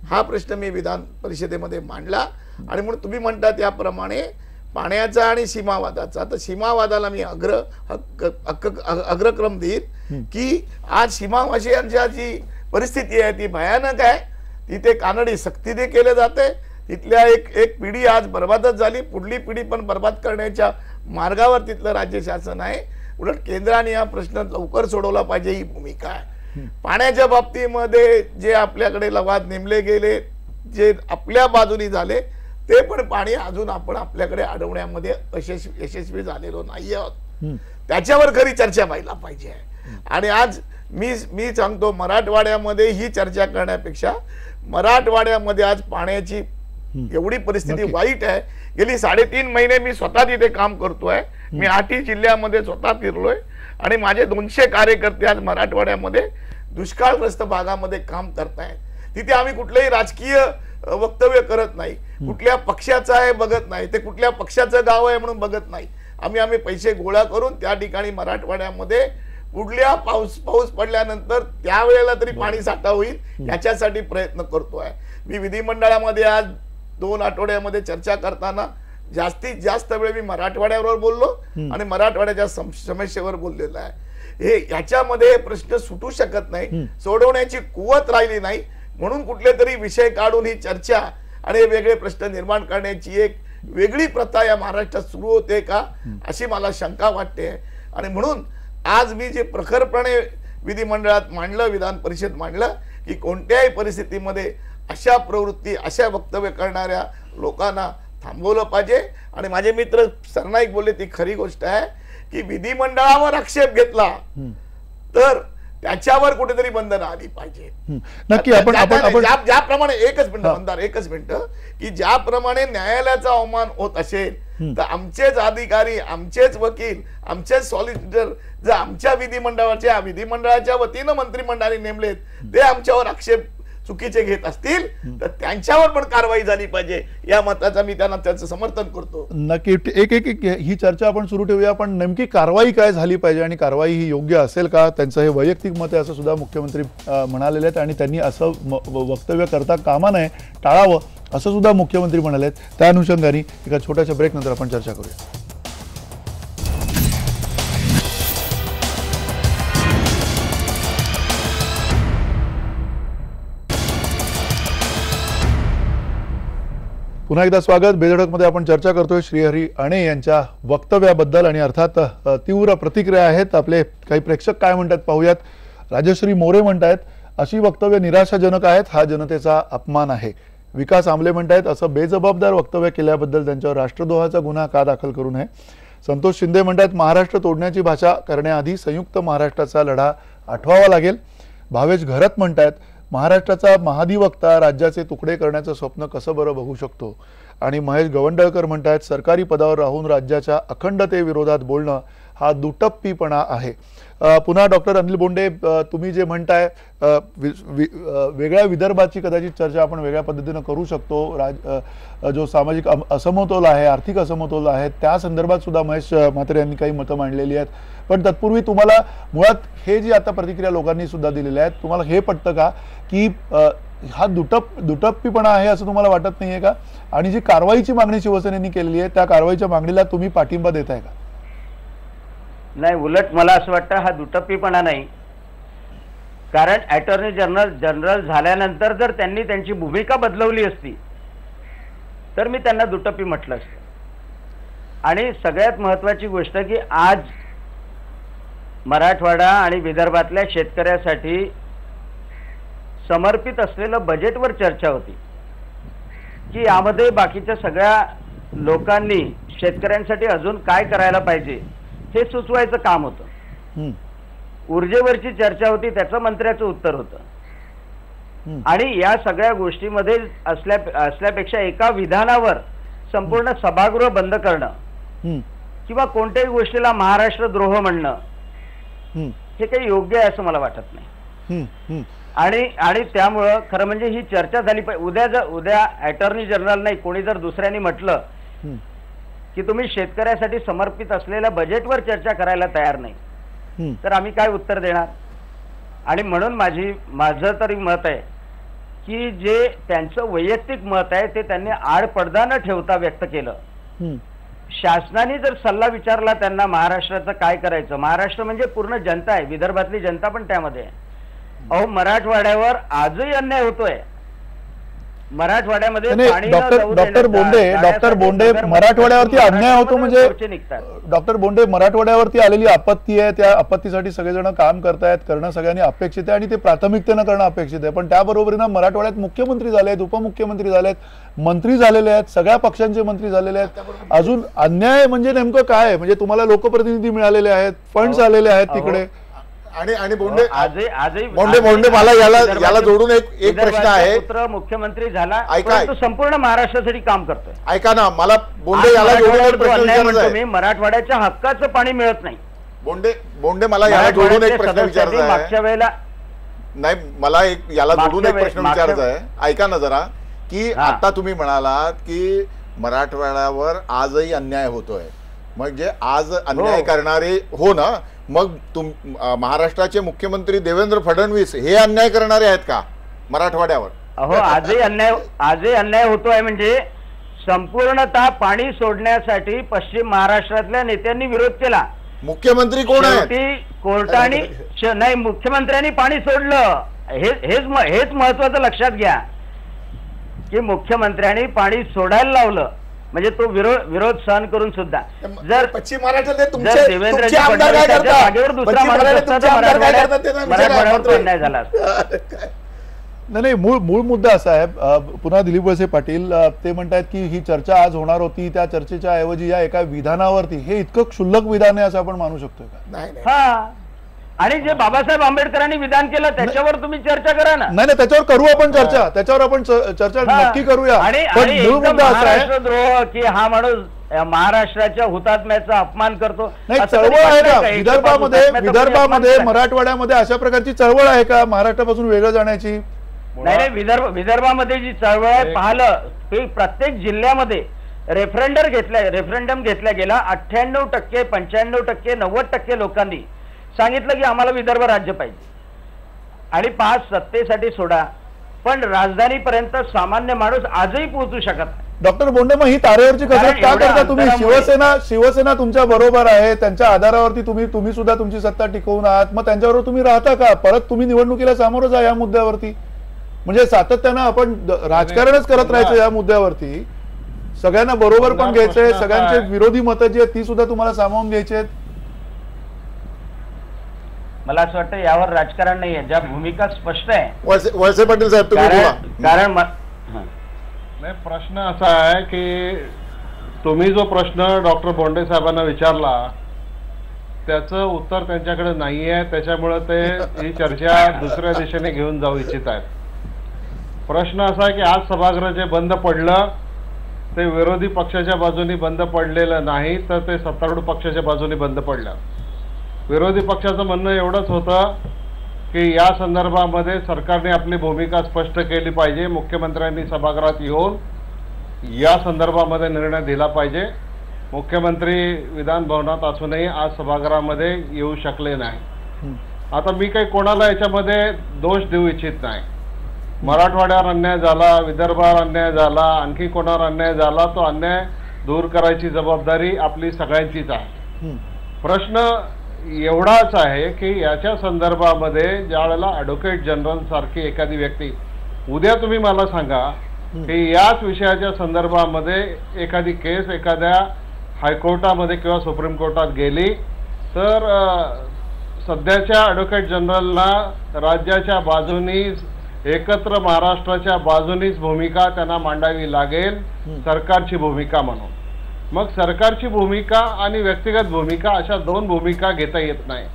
हा प्रश्न मी विधान परिषदेमध्ये मांडला आणि म्हणून तुम्ही म्हणता त्याप्रमाणे पाण्याचा आणि सीमावादाचा, तर सीमावादाला मी अग्रक्रम देईन की आज सीमावासियांच्या जी परिस्थिती आहे ती भयानक आहे. तिथे कानडी सक्तीने केले जाते. तिथल्या एक पिढी आज बर्बादच झाली, पुढली पिढी पण बर्बाद करण्याच्या मार्गावर तिथलं राज्य शासन आहे. उलट केंद्राने हा प्रश्न लवकर सोडवला पाहिजे ही भूमिका आहे. पाण्याच्या बाबतीमध्ये जे आपल्याकडे लवाद नेमले गेले, जे आपल्या बाजूनी झाले, ते पण पाणी अजून आपण आपल्याकडे अडवण्यामध्ये यशस्वी झालेलो नाही आहोत. त्याच्यावर खरी चर्चा व्हायला पाहिजे. आणि आज मी सांगतो मराठवाड्यामध्ये ही चर्चा करण्यापेक्षा मराठवाड्यामध्ये आज पाण्याची एवढी परिस्थिती वाईट आहे. गेली 3.5 महिने मी स्वतः तिथे काम करतोय. मी 8 जिल्ह्यामध्ये स्वतः फिरलोय आणि माझे 200 कार्यकर्ते आज मराठवाड्यामध्ये दुष्काळग्रस्त भागामध्ये काम करतायत. तिथे आम्ही कुठलेही राजकीय वक्तव्य करत नाही, कुठल्या पक्षाचं आहे बघत नाही, ते कुठल्या पक्षाचं गाव आहे म्हणून बघत नाही. आम्ही पैसे गोळा करून त्या ठिकाणी मराठवाड्यामध्ये पुढल्या पाऊस पडल्यानंतर त्यावेळेला तरी पाणी साठा होईल याच्यासाठी प्रयत्न करतोय. मी विधिमंडळामध्ये आज 2 आठवड्यामध्ये चर्चा करताना जास्तीत जास्त वेळ मी मराठवाड्यावर बोललो आणि मराठवाड्याच्या समस्येवर बोललेला आहे. हे याच्यामध्ये प्रश्न सुटू शकत नाही, सोडवण्याची कुवत राहिली नाही. म्हणून कुठले तरी विषय काढून ही चर्चा आणि वेगळे प्रश्न निर्माण करण्याची एक वेगळी प्रथा या महाराष्ट्रात सुरू होते का अशी मला शंका वाटते. आणि म्हणून आज मी जे प्रखरपणे विधिमंडळात मांडलं, विधान परिषद मांडलं की कोणत्याही परिस्थितीमध्ये अशा प्रवृत्ती, अशा वक्तव्य करणाऱ्या लोकांना थांबवलं पाहिजे. आणि माझे मित्र सरनाईक बोलले ती खरी गोष्ट आहे की विधिमंडळावर आक्षेप घेतला तर त्याच्यावर कुठेतरी बंधनं आली पाहिजे. नक्की आपण ज्याप्रमाणे एकच मिनिट की ज्याप्रमाणे न्यायालयाचा अवमान होत असेल तर आमचेच अधिकारी, आमचेच वकील, आमचेच सॉलिसिटर जर आमच्या विधिमंडळाच्या वतीनं मंत्रिमंडळाने नेमलेत ते आमच्यावर आक्षेप चुकीचे घेत असतील तर त्यांच्यावर पण कारवाई झाली पाहिजे या मताचा मी त्यांना त्याचं समर्थन करतो. नक्की एक ही चर्चा आपण सुरू ठेवूया, पण नेमकी कारवाई काय झाली पाहिजे आणि कारवाई ही योग्य असेल का, त्यांचं हे वैयक्तिक मत आहे असं सुद्धा मुख्यमंत्री म्हणालेले आहेत आणि त्यांनी असं वक्तव्य करता कामा नये, टाळावं असं सुद्धा मुख्यमंत्री म्हणालेत. त्या अनुषंगाने एका छोट्याशा ब्रेक नंतर आपण चर्चा करूया. पुन्हा एकदा स्वागत. बेधडकमध्ये आपण चर्चा करतोय श्रीहरी आणे यांच्या वक्तव्याबद्दल आणि अर्थात तीव्र प्रतिक्रिया आहेत. आपले काही प्रेक्षक काय म्हणतात पाहूयात. राजश्री मोरे म्हणतायत अशी वक्तव्य निराशाजनक आहेत, हा जनतेचा अपमान आहे. विकास आंबले म्हणतायत असं बेजबाबदार वक्तव्य केल्याबद्दल त्यांच्यावर राष्ट्रद्रोहाचा गुन्हा का दाखल करू नये. संतोष शिंदे म्हणतायत महाराष्ट्र तोडण्याची भाषा करण्याआधी संयुक्त महाराष्ट्राचा लढा आठवावा लागेल. भावेश घरत म्हणतायत महाराष्ट्राचा महाधिवक्ता राज्याचे तुकडे करण्याचं स्वप्न कसं बरं बघू शकतो. आणि महेश गवंडळकर म्हणतायत सरकारी पदावर राहून राज्याच्या अखंडतेविरोधात बोलणं हा दुटप्पीपणा आहे. पुन्हा डॉक्टर अनिल बोंडे, तुम्ही जे म्हणताय वेगळ्या विदर्भाची कदाचित चर्चा आपण वेगळ्या पद्धतीनं करू शकतो. जो सामाजिक असमतोल आहे, आर्थिक असमतोल आहे, त्या संदर्भात सुद्धा महेश म्हात्रे यांनी काही मतं मांडलेली आहेत. पण तत्पूर्वी तुम्हाला मुळात हे जी आता प्रतिक्रिया लोकांनी सुद्धा दिलेल्या आहेत, तुम्हाला हे पटतं का की हा दुटप्पीपणा आहे असं तुम्हाला वाटत नाहीये का? आणि जी कारवाईची मागणी शिवसेनेने केलेली आहे त्या कारवाईच्या मागणीला तुम्ही पाठिंबा देताय का? नाही, उलट मला असं वाटतं हा दुटप्पीपणा नाही. कारण अटॉर्नी जनरल झाल्यानंतर जर त्यांनी त्यांची भूमिका बदलवली असती तर मी त्यांना दुटप्पी म्हटलं असतं. आणि सगळ्यात महत्वाची गोष्ट की आज मराठवाडा आणि विदर्भातल्या शेतकऱ्यासाठी समर्पित असलेलं बजेटवर चर्चा होती की यामध्ये बाकीच्या सगळ्या लोकांनी शेतकऱ्यांसाठी अजून काय करायला पाहिजे हे सुचवायचं काम होतं. ऊर्जेवरची चर्चा होती, त्याचं मंत्र्याचं उत्तर होतं. आणि या सगळ्या गोष्टीमध्ये असल्यापेक्षा एका विधानावर संपूर्ण सभागृह बंद करणं किंवा कोणत्याही गोष्टीला महाराष्ट्र द्रोह म्हणणं हे काही योग्य आहे असं मला वाटत नाही. आणि त्यामुळं खरं म्हणजे ही चर्चा झाली पाहिजे. उद्या अटॉर्नी जनरल नाही कोणी जर दुसऱ्यांनी म्हटलं की तुम्ही शेतकऱ्यासाठी समर्पित असलेल्या बजेटवर चर्चा करायला तयार नाही तर आम्ही काय उत्तर देणार. आणि म्हणून माझं तरी मत आहे की जे त्यांचं वैयक्तिक मत आहे ते त्यांनी आडपडदा न ठेवता व्यक्त केलं. शासनाने जर सल्ला विचारला त्यांना महाराष्ट्राचं काय करायचं, महाराष्ट्र म्हणजे पूर्ण जनता आहे, विदर्भातली जनता पण त्यामध्ये आहे. अहो मराठवाड्यावर आजही अन्याय होतोय. मराठवाड्यामध्ये डॉक्टर बोंडे मराठवाड्यावरती अन्याय होतो म्हणजे डॉक्टर बोंडे मराठवाड्यावरती आलेली आपत्ती आहे, त्या आपत्तीसाठी सगळेजण काम करतायत, करणं सगळ्यांनी अपेक्षित आहे आणि ते प्राथमिकतेनं करणं अपेक्षित आहे. पण त्याबरोबरीनं मराठवाड्यात मुख्यमंत्री झाले आहेत, उपमुख्यमंत्री झाले आहेत, मंत्री झालेले आहेत, सगळ्या पक्षांचे मंत्री झालेले आहेत. अजून अन्याय म्हणजे नेमकं काय? म्हणजे तुम्हाला लोकप्रतिनिधी मिळालेले आहेत, फंड्स आलेले आहेत तिकडे. आणि बोंडे मला याला जोडून एक प्रश्न आहे. पुत्र मुख्यमंत्री झाला, तो संपूर्ण महाराष्ट्रासाठी काम करतोय. ऐका ना, मला बोंडे याला जोडून एक प्रश्न विचारायचा आहे. मराठवाड्याच्या हक्काचं पाणी मिळत नाही. बोंडे मला याला जोडून एक प्रश्न विचारायचा आहे. मागच्या वेळेला नाही, मला याला जोडून एक प्रश्न विचारायचा आहे. ऐका ना जरा, की आता तुम्ही म्हणालात की मराठवाड्यावर आजही अन्याय होतोय, म्हणजे आज अन्याय करणारे हो ना, मग महाराष्ट्राचे मुख्यमंत्री देवेंद्र फडणवीस हे अन्याय करणारे आहेत का मराठवाड्यावर? अहो आजही अन्याय होतोय. म्हणजे संपूर्णतः पाणी सोडण्यासाठी पश्चिम महाराष्ट्रातल्या नेत्यांनी विरोध केला. मुख्यमंत्री कोण आहे? कोर्टाने नाही, मुख्यमंत्र्यांनी पाणी सोडलं. हेच महत्वाचं लक्षात घ्या की मुख्यमंत्र्यांनी पाणी सोडायला लावलं. म्हणजे तो विरोध सहन करून सुद्धा जर पश्चिम महाराष्ट्रात देवेंद्रजी फडणवीसांच्या जागेवर दुसरा माणूस असता तर मराठवाड्यावर अन्याय झाला. नाही, मूळ मुद्दा असा आहे. पुन्हा दिलीप वळसे पाटील ते म्हणतात की ही चर्चा आज होणार होती, त्या चर्चेच्या ऐवजी या एका विधानावरती, हे इतकं क्षुल्लक विधान आहे असं आपण मानू शकतो का? हा, आणि जे बाबासाहेब आंबेडकरांनी विधान केलं त्याच्यावर तुम्ही चर्चा करा ना. नाही त्याच्यावर करू आपण चर्चा, त्याच्यावर आपण चर्चा नक्की करूया. आणि पण मूळ मुद्दा असा आहे महाराष्ट्रद्रोह की हा माणूस महाराष्ट्राच्या हुतात्म्याचा अपमान करतो. नाही, चळवळ आहे का विदर्भामध्ये मराठवाड्यामध्ये अशा प्रकारची चळवळ आहे का महाराष्ट्रापासून वेगळं जाण्याची? नाही, विदर्भामध्ये जी चळवळ आहे पाहिलं की प्रत्येक जिल्ह्यामध्ये रेफरंडम घेतला गेला. 98%, 95%, 90% लोकांनी सांगितलं की आम्हाला विदर्भ राज्य पाहिजे. आणि 5 सत्तेसाठी सोडा, पण राजधानीपर्यंत सामान्य माणूस आजही पोहोचू शकत नाही. डॉक्टर बोंडे, मग ही तारेवरची कसरत का करता तुम्ही? शिवसेना तुमच्या बरोबर आहे, त्यांच्या आधारावरती तुम्ही सुद्धा तुमची सत्ता टिकवून आहात, मग त्यांच्याबरोबर तुम्ही राहता का? परत तुम्ही निवडणुकीला सामोरं जा या मुद्द्यावरती. म्हणजे सातत्यानं आपण राजकारणच करत राहायचं या मुद्द्यावरती. सगळ्यांना बरोबर पण घ्यायचंय, सगळ्यांचे विरोधी मतं जी आहेत ती सुद्धा तुम्हाला सामावून घ्यायची आहेत. मला असं वाटतं यावर राजकारण नाहीये, ज्या भूमिका स्पष्ट आहे. वळसे पाटील साहेब तुम्ही बोला. कारण नाही, प्रश्न असा आहे की तुम्ही जो प्रश्न डॉक्टर बोंडे साहेबांना विचारला त्याचं उत्तर त्यांच्याकडे नाहीये, त्याच्यामुळे ते ही चर्चा दुसऱ्या दिशेने घेऊन जाऊ इच्छित आहेत. प्रश्न असा आहे की आज सभागृह जे बंद पडलं ते विरोधी पक्षाच्या बाजूनी बंद पडलेलं नाही, तर ते सत्तारूढ पक्षाच्या बाजूनी बंद पडलं. विरोधी पक्षाचं म्हणणं एवढंच होतं की या संदर्भामध्ये सरकारने आपली भूमिका स्पष्ट केली पाहिजे, मुख्यमंत्र्यांनी सभागृहात येऊन या संदर्भामध्ये निर्णय दिला पाहिजे. मुख्यमंत्री विधान भवनात असूनही आज सभागृहामध्ये येऊ शकले नाही. आता मी काही कोणाला याच्यामध्ये दोष देऊ इच्छित नाही. मराठवाड्यावर अन्याय झाला, विदर्भावर अन्याय झाला, आणखी कोणावर अन्याय झाला, तो अन्याय दूर करायची जबाबदारी आपली सगळ्यांचीच आहे. प्रश्न एवढाच आहे की याच्या संदर्भामध्ये ज्या वेळेला ॲडव्होकेट जनरल सारखी एखादी व्यक्ती, उद्या तुम्ही मला सांगा की याच विषयाच्या संदर्भामध्ये एखादी केस एखाद्या हायकोर्टामध्ये किंवा सुप्रीम कोर्टात गेली तर सध्याच्या ॲडव्होकेट जनरलला राज्याच्या बाजूनी एकत्र महाराष्ट्राच्या बाजूनीच भूमिका त्यांना मांडावी लागेल, सरकारची भूमिका म्हणून. मग सरकारची भूमिका आणि व्यक्तिगत भूमिका अशा दोन भूमिका घेता येत नाही.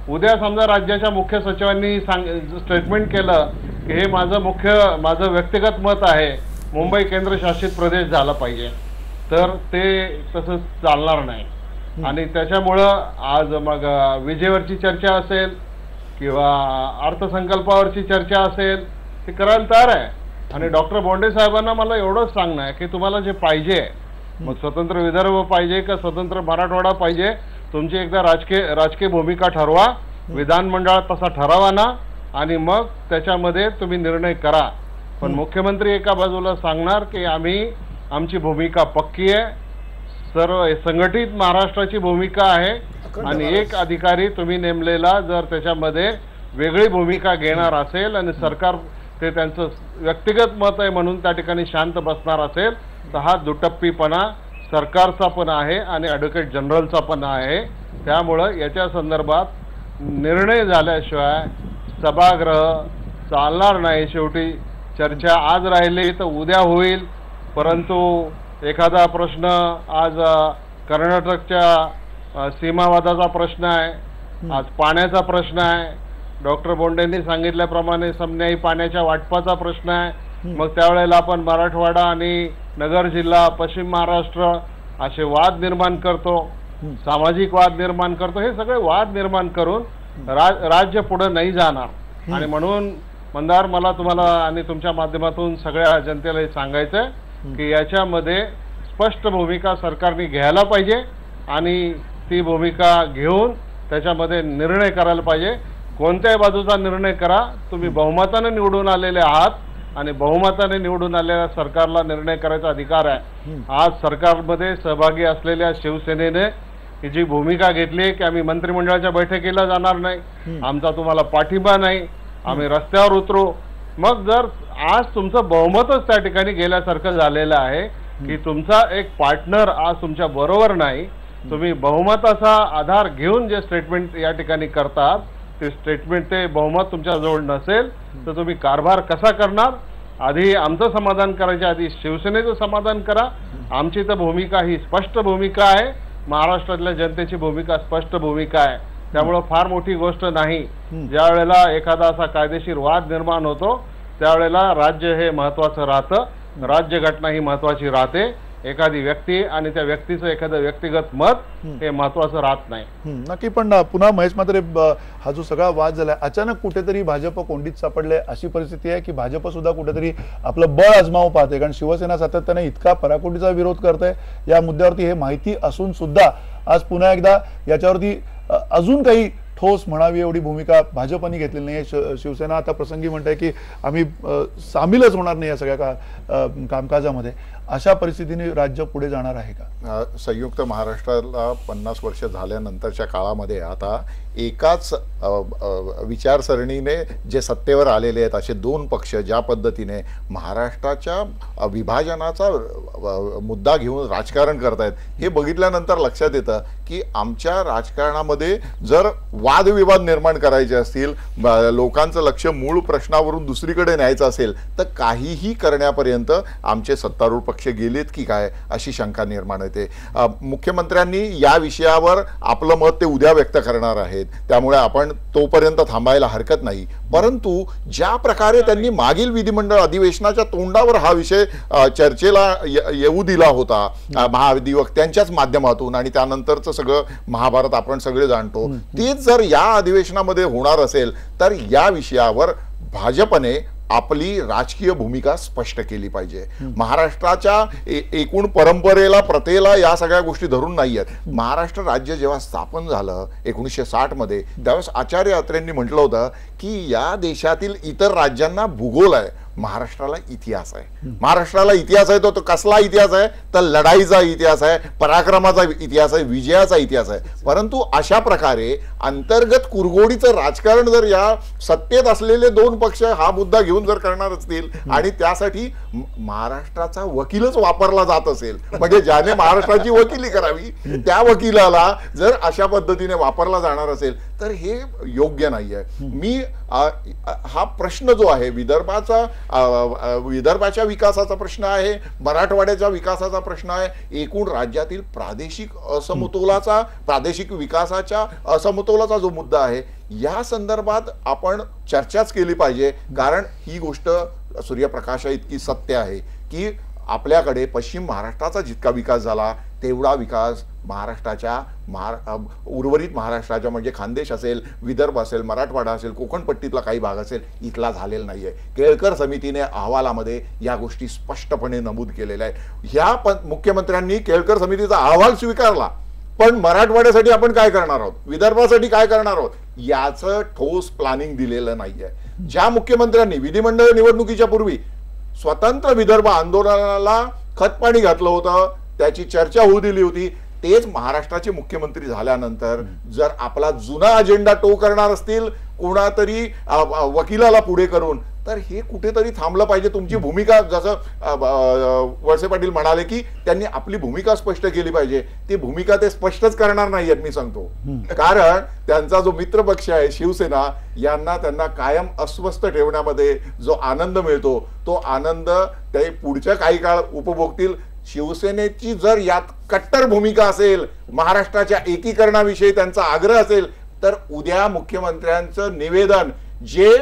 उद्या समजा राज्याच्या मुख्य सचिवांनी स्टेटमेंट केलं की हे माझं व्यक्तिगत मत आहे, मुंबई केंद्रशासित प्रदेश झाला पाहिजे, तर ते तसं चालणार नाही. आणि त्याच्यामुळं आज मग विजेवरची चर्चा असेल किंवा अर्थसंकल्पावरची चर्चा असेल ती करायला तयार आहे. आणि डॉक्टर बोंडे साहेबांना मला एवढंच सांगणं आहे की तुम्हाला जे पाहिजे, मग स्वतंत्र विदर्भ पाहिजे का स्वतंत्र मराठवाडा पाहिजे, तुमची एकदा राजकीय भूमिका ठरवा, विधानमंडळात तसा ठरावा ना, आणि मग त्याच्यामध्ये तुम्ही निर्णय करा. पण मुख्यमंत्री एका बाजूला सांगणार की आमची भूमिका पक्की आहे, सर्व संघटित महाराष्ट्राची भूमिका आहे, आणि एक अधिकारी तुम्ही नेमलेला जर त्याच्यामध्ये वेगळी भूमिका घेणार असेल आणि सरकार ते त्यांचं व्यक्तिगत मत आहे म्हणून त्या ठिकाणी शांत बसणार असेल तर हा दुटप्पीपणा सरकारचा पण आहे आणि ॲडव्होकेट जनरलचा पण आहे. त्यामुळं याच्या संदर्भात निर्णय झाल्याशिवाय सभागृह चालणार नाही. शेवटी चर्चा आज राहिली तर उद्या होईल, परंतु एखादा प्रश्न आज कर्नाटकच्या सीमावादाचा प्रश्न आहे, आज पाण्याचा प्रश्न आहे, डॉक्टर बोंडेंनी सांगितल्याप्रमाणे समन्यायी पाण्याच्या वाटपाचा प्रश्न आहे. मग त्यावेळेला आपण मराठवाडा आणि नगर जिल्हा, पश्चिम महाराष्ट्र असे वाद निर्माण करतो, सामाजिक वाद निर्माण करतो. हे सगळे वाद निर्माण करून राज्य पुढे नाही जाणार. आणि म्हणून मंदार, मला तुम्हाला आणि तुमच्या माध्यमातून सगळ्या जनतेला हे सांगायचंय की याच्यामध्ये स्पष्ट भूमिका सरकारने घ्यायला पाहिजे आणि ती भूमिका घेऊन त्याच्यामध्ये निर्णय करायला पाहिजे. कोणत्याही बाजूचा निर्णय करा, तुम्ही बहुमताने निवडून आलेले आहात आणि बहुमताने निवडून आलेल्या सरकारला निर्णय करायचा अधिकार आहे. आज सरकारमध्ये सहभागी असलेल्या शिवसेनेने ही जी भूमिका घेतली की आम्ही मंत्रिमंडळाच्या बैठकीला जाणार नाही, आमचा तुम्हाला पाठिंबा नाही, आम्ही रस्त्यावर उतरू. मग जर आज तुमचं बहुमतच त्या ठिकाणी गेल्यासारखं झालेलं आहे की तुमचा एक पार्टनर आज तुमच्या बरोबर नाही, तुम्ही बहुमताचा आधार घेऊन जे स्टेटमेंट या ठिकाणी करतात ते स्टेटमेंट, ते बहुमत तुमच्याजवळ नसेल तर तुम्ही कारभार कसा करणार? आधी आमचं समाधान करायच्या आधी शिवसेनेचं समाधान करा. आमची तर भूमिका ही स्पष्ट भूमिका आहे, महाराष्ट्रातल्या जनतेची भूमिका स्पष्ट भूमिका आहे. त्यामुळं फार मोठी गोष्ट नाही. ज्या वेळेला एखादा असा कायदेशीर वाद निर्माण होतो त्यावेळेला राज्य हे महत्वाचं राहतं, राज्यघटना ही महत्वाची राहते. एखादी व्यक्ती आणि त्या व्यक्तीचं एखादं व्यक्तिगत मत हे महत्वाचं राहत नाही. नक्की. पण पुन्हा महेश म्हात्रे, हा जो सगळा वाद झाला अचानक कुठेतरी भाजप कोंडीत सापडले अशी परिस्थिती आहे की भाजप सुद्धा कुठेतरी आपलं बळ आजमावू पाहते, कारण शिवसेना सातत्याने इतका पराकोटीचा विरोध करते या मुद्द्यावरती हे माहिती असून सुद्धा आज पुन्हा एकदा याच्यावरती अजून काही ठोस म्हणावी एवढी भूमिका भाजपने घेतलेली नाही. शिवसेना आता प्रसंगी म्हणते की आम्ही सामीलच होणार नाही या सगळ्या कामकाजामध्ये. अशा परिस्थितीने राज्य पुढे जाणार आहे का? संयुक्त महाराष्ट्राला 50 वर्ष झाल्यानंतरच्या काळामध्ये आता एकाच विचारसरणीने जे सत्तेवर आलेले आहेत असे दोन पक्ष ज्या पद्धतीने महाराष्ट्राच्या विभाजनाचा मुद्दा घेऊन राजकारण करतायत हे बघितल्यानंतर लक्षात येतं की आमच्या राजकारणामध्ये जर वादविवाद निर्माण करायचे असतील, लोकांचं लक्ष मूळ प्रश्नावरून दुसरीकडे न्यायचं असेल तर काहीही करण्यापर्यंत आमचे सत्तारूढ पक्ष गेलेत की काय अशी शंका निर्माण होते. मुख्यमंत्र्यांनी या विषयावर आपलं मत ते उद्या व्यक्त करणार आहेत, त्यामुळे आपण तोपर्यंत थांबायला हरकत नाही. परंतु ज्या प्रकारे त्यांनी मागील विधिमंडळ अधिवेशनाच्या तोंडावर हा विषय चर्चेला येऊ दिला होता महाधिवक्त्यांच्याच माध्यमातून आणि त्यानंतरचं सगळं महाभारत आपण सगळे जाणतो, तेच जर या अधिवेशनामध्ये होणार असेल तर या विषयावर भाजपने आपली राजकीय भूमिका स्पष्ट केली पाहिजे. महाराष्ट्राच्या एकूण परंपरेला प्रथेला या सगळ्या गोष्टी धरून नाही आहेत. महाराष्ट्र राज्य जेव्हा स्थापन झालं 1960 मध्ये त्यावेळेस आचार्य अत्रेंनी म्हटलं होतं की या देशातील इतर राज्यांना भूगोल आहे, महाराष्ट्राला इतिहास आहे. महाराष्ट्राला इतिहास आहे तो कसला इतिहास आहे तर लढाईचा इतिहास आहे, पराक्रमाचा इतिहास आहे, विजयाचा इतिहास आहे. परंतु अशा प्रकारे अंतर्गत कुरघोडीचं राजकारण जर या सत्तेत असलेले दोन पक्ष हा मुद्दा घेऊन जर करणार असतील आणि त्यासाठी महाराष्ट्राचा वकीलच वापरला जात असेल, म्हणजे ज्याने महाराष्ट्राची वकिली करावी त्या वकिलाला जर अशा पद्धतीने वापरला जाणार असेल तर हे योग्य नाहीये. मी हा प्रश्न जो आहे विदर्भाच्या विकासाचा प्रश्न आहे, मराठवाड्याच्या विकासाचा प्रश्न आहे, एकूण राज्यातील प्रादेशिक विकासाच्या असमतोलाचा जो मुद्दा आहे या संदर्भात आपण चर्चाच केली पाहिजे. कारण ही गोष्ट सूर्यप्रकाशा इतकी सत्य आहे की आपल्याकडे पश्चिम महाराष्ट्राचा जितका विकास झाला तेवढा विकास महाराष्ट्राच्या उर्वरित महाराष्ट्राच्या म्हणजे खानदेश असेल, विदर्भ असेल, मराठवाडा असेल, कोकणपट्टीतला काही भाग असेल इथला झालेला नाहीये. केळकर समितीने अहवालामध्ये या गोष्टी स्पष्टपणे नमूद केलेल्या आहेत. ह्या मुख्यमंत्र्यांनी केळकर समितीचा अहवाल स्वीकारला, पण मराठवाड्यासाठी आपण काय करणार आहोत, विदर्भासाठी काय करणार आहोत याचं ठोस प्लॅनिंग दिलेलं नाहीये. ज्या मुख्यमंत्र्यांनी विधिमंडळ निवडणुकीच्या पूर्वी स्वतंत्र विदर्भ आंदोलनाला खतपाणी घातलं होतं, त्याची चर्चा होऊ दिली होती, तेच महाराष्ट्राचे मुख्यमंत्री झाल्यानंतर जर आपला जुना अजेंडा टो करणार असतील कोणातरी वकिलाला पुढे करून तर हे कुठेतरी थांबलं पाहिजे. तुमची भूमिका जसं वळसे पाटील म्हणाले की त्यांनी आपली भूमिका स्पष्ट केली पाहिजे, ती भूमिका ते स्पष्टच करणार नाहीयेत मी सांगतो. कारण त्यांचा जो मित्र पक्ष आहे शिवसेना त्यांना कायम अस्वस्थ ठेवण्यामध्ये जो आनंद मिळतो तो आनंद ते पुढच्या काही काळ उपभोगतील. शिवसेनेची जर यात कट्टर भूमिका असेल, महाराष्ट्राच्या एकीकरणाविषयी त्यांचा आग्रह असेल तर उद्या मुख्यमंत्र्यांचं निवेदन जे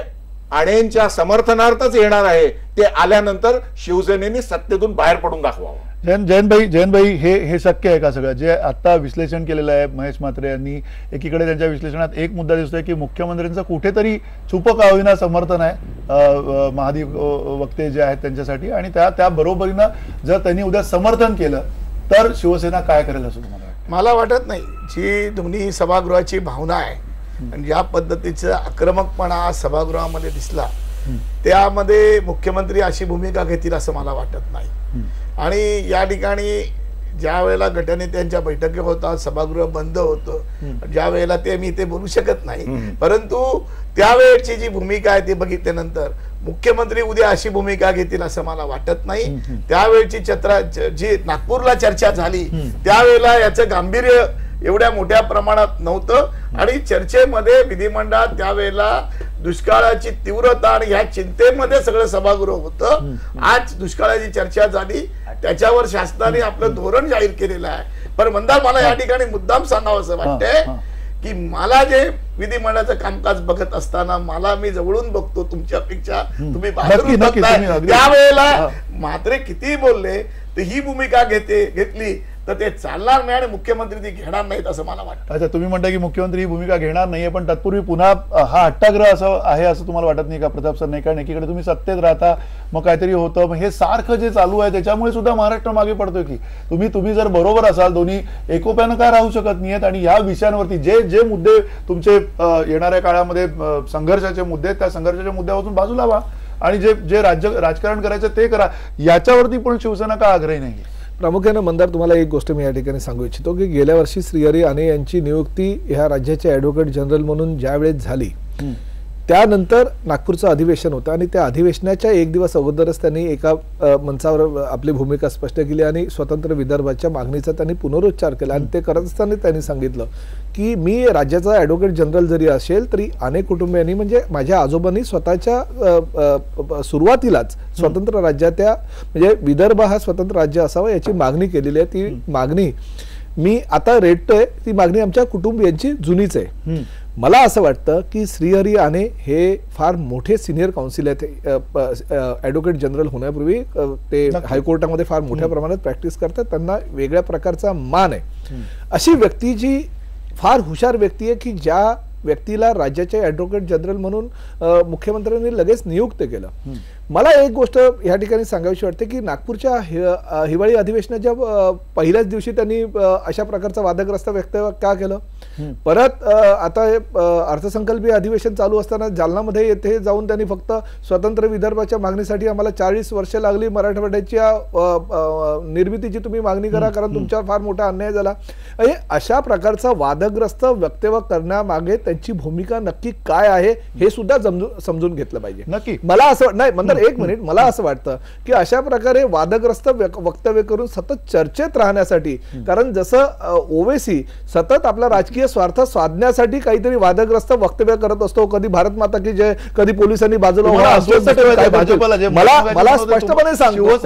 आणेंच्या समर्थनार्थच येणार आहे ते आल्यानंतर शिवसेनेने सत्तेतून बाहेर पडून दाखवावं. जयंत भाई हे शक्य आहे का सगळं जे आता विश्लेषण केलेलं आहे महेश म्हात्रे यांनी? एकीकडे त्यांच्या विश्लेषणात एक मुद्दा दिसतोय की मुख्यमंत्र्यांचं कुठेतरी चुपक का होईना समर्थन आहे महाधिवक्ते जे आहेत त्यांच्यासाठी, आणि त्या बरोबरीनं जर त्यांनी उद्या समर्थन केलं तर शिवसेना काय करेल असं तुम्हाला वाटतं? मला वाटत नाही. जी दोन्ही सभागृहाची भावना आहे आणि ज्या पद्धतीचा आक्रमकपणा सभागृहामध्ये दिसला त्यामध्ये मुख्यमंत्री अशी भूमिका घेतील असं मला वाटत नाही. आणि या ठिकाणी ज्या वेळेला गटनेत्यांच्या बैठकी होतात, सभागृह बंद होतं, ज्या वेळेला ते मी ते बोलू शकत नाही, परंतु त्यावेळेची जी भूमिका आहे ती बघितल्यानंतर मुख्यमंत्री उद्या अशी भूमिका घेतील असं मला वाटत नाही. त्यावेळची जी नागपूरला चर्चा झाली त्यावेळेला याचं गांभीर्य एवढ्या मोठ्या प्रमाणात नव्हतं आणि चर्चेमध्ये विधिमंडळात त्यावेळेला दुष्काळाची तीव्रता आणि ह्या चिंतेमध्ये सगळं सभागृह होतं. आज दुष्काळाची चर्चा झाली, त्याच्यावर शासनाने आपलं धोरण जाहीर केलेलं आहे. पण मंदार मला या ठिकाणी मुद्दाम सांगावं असं वाटतंय की मला जे विधिमंडळाचं कामकाज बघत असताना मला मी जवळून बघतो, तुमची अपेक्षा तुम्ही बाहेरून नक्की, बघताय. तुम्ही अगदी- त्यावेळेला म्हात्रे कितीही बोलले तर ही भूमिका घेतली तर ते चालणार नाही आणि मुख्यमंत्री ती घेणार नाहीत असं मला वाटतं. अच्छा, तुम्ही म्हणता की मुख्यमंत्री ही भूमिका घेणार नाहीये, पण तत्पूर्वी पुन्हा हा हट्टाग्रह असं आहे असं तुम्हाला वाटत नाही का प्रताप सर? नाही, कारण एकीकडे तुम्ही सत्तेत राहता, मग काहीतरी होतं, मग हे सारखं जे चालू आहे त्याच्यामुळे सुद्धा महाराष्ट्र मागे पडतोय की तुम्ही जर बरोबर असाल, दोन्ही एकोप्यानं का राहू शकत नाहीयेत आणि या विषयांवरती जे मुद्दे तुमचे येणाऱ्या काळामध्ये संघर्षाचे मुद्दे आहेत त्या संघर्षाच्या मुद्द्यावरून बाजूला व्हा आणि जे राजकारण करायचं ते करा, याच्यावरती पण शिवसेना का आग्रही नाही? प्रामुख्याने मंदार, तुम्हाला एक गोष्ट मी या ठिकाणी सांगू इच्छितो की गेल्या वर्षी श्रीहरी आने यांची नियुक्ती ह्या राज्याचे ॲडव्होकेट जनरल म्हणून ज्या वेळेस झाली त्यानंतर नागपूरचं अधिवेशन होतं आणि त्या अधिवेशनाच्या एक दिवस अगोदरच त्यांनी एका मंचावर आपली भूमिका स्पष्ट केली आणि स्वतंत्र विदर्भाच्या मागणीचा त्यांनी पुनरुच्चार केला आणि ते करत असताना त्यांनी सांगितलं की मी राज्याचा ॲडव्होकेट जनरल जरी असेल तरी अनेक कुटुंबियांनी म्हणजे माझ्या आजोबांनी स्वतःच्या सुरुवातीलाच स्वतंत्र राज्याच्या म्हणजे विदर्भ हा स्वतंत्र राज्य असावा याची मागणी केलेली आहे. ती मागणी मी आता रेटतोय, ती मागणी आमच्या कुटुंबियांची जुनीच आहे. मला असं वाटतं की श्रीहरी आने हे फार मोठे सिनियर काउन्सिल आहेत, ॲडव्होकेट जनरल होण्यापूर्वी ते हायकोर्टामध्ये फार मोठ्या प्रमाणात प्रॅक्टिस करतात, त्यांना वेगळ्या प्रकारचा मान आहे. अशी व्यक्ती जी फार हुशार व्यक्ती आहे की ज्या व्यक्तीला राज्याचे ॲडव्होकेट जनरल म्हणून मुख्यमंत्र्यांनी लगेच नियुक्त केलं. मला एक गोष्ट या ठिकाणी सांगावीशी वाटते की नागपूरच्या हिवाळी अधिवेशनाच्या पहिल्याच दिवशी त्यांनी अशा प्रकारचं वादग्रस्त वक्तव्य का केलं? परत आता अर्थसंकल्पीय अधिवेशन चालू असताना जालनामध्ये येथे जाऊन त्यांनी फक्त स्वतंत्र विदर्भाच्या मागणीसाठी आम्हाला 40 वर्ष लागली, मराठवाड्याच्या निर्मितीची तुम्ही मागणी करा कारण तुमच्यावर फार मोठा अन्याय झाला. अशा प्रकारचा वादग्रस्त वक्तव्य करण्यामागे त्यांची भूमिका नक्की काय आहे हे सुद्धा समजून घेतलं पाहिजे. नक्की मला असं नाही मंदार, एक मिनिट, मला असं वाटतं की अशा प्रकारे वादग्रस्त वक्तव्य करून सतत चर्चेत राहण्यासाठी, कारण जसं ओवेसी सतत आपला राजकीय स्वार्थ साधण्यासाठी काहीतरी वादग्रस्त वक्तव्य करत असतो, कधी भारत माता की जय, कधी पोलिसांनी बाजूला मला स्पष्टपणे सांगतो,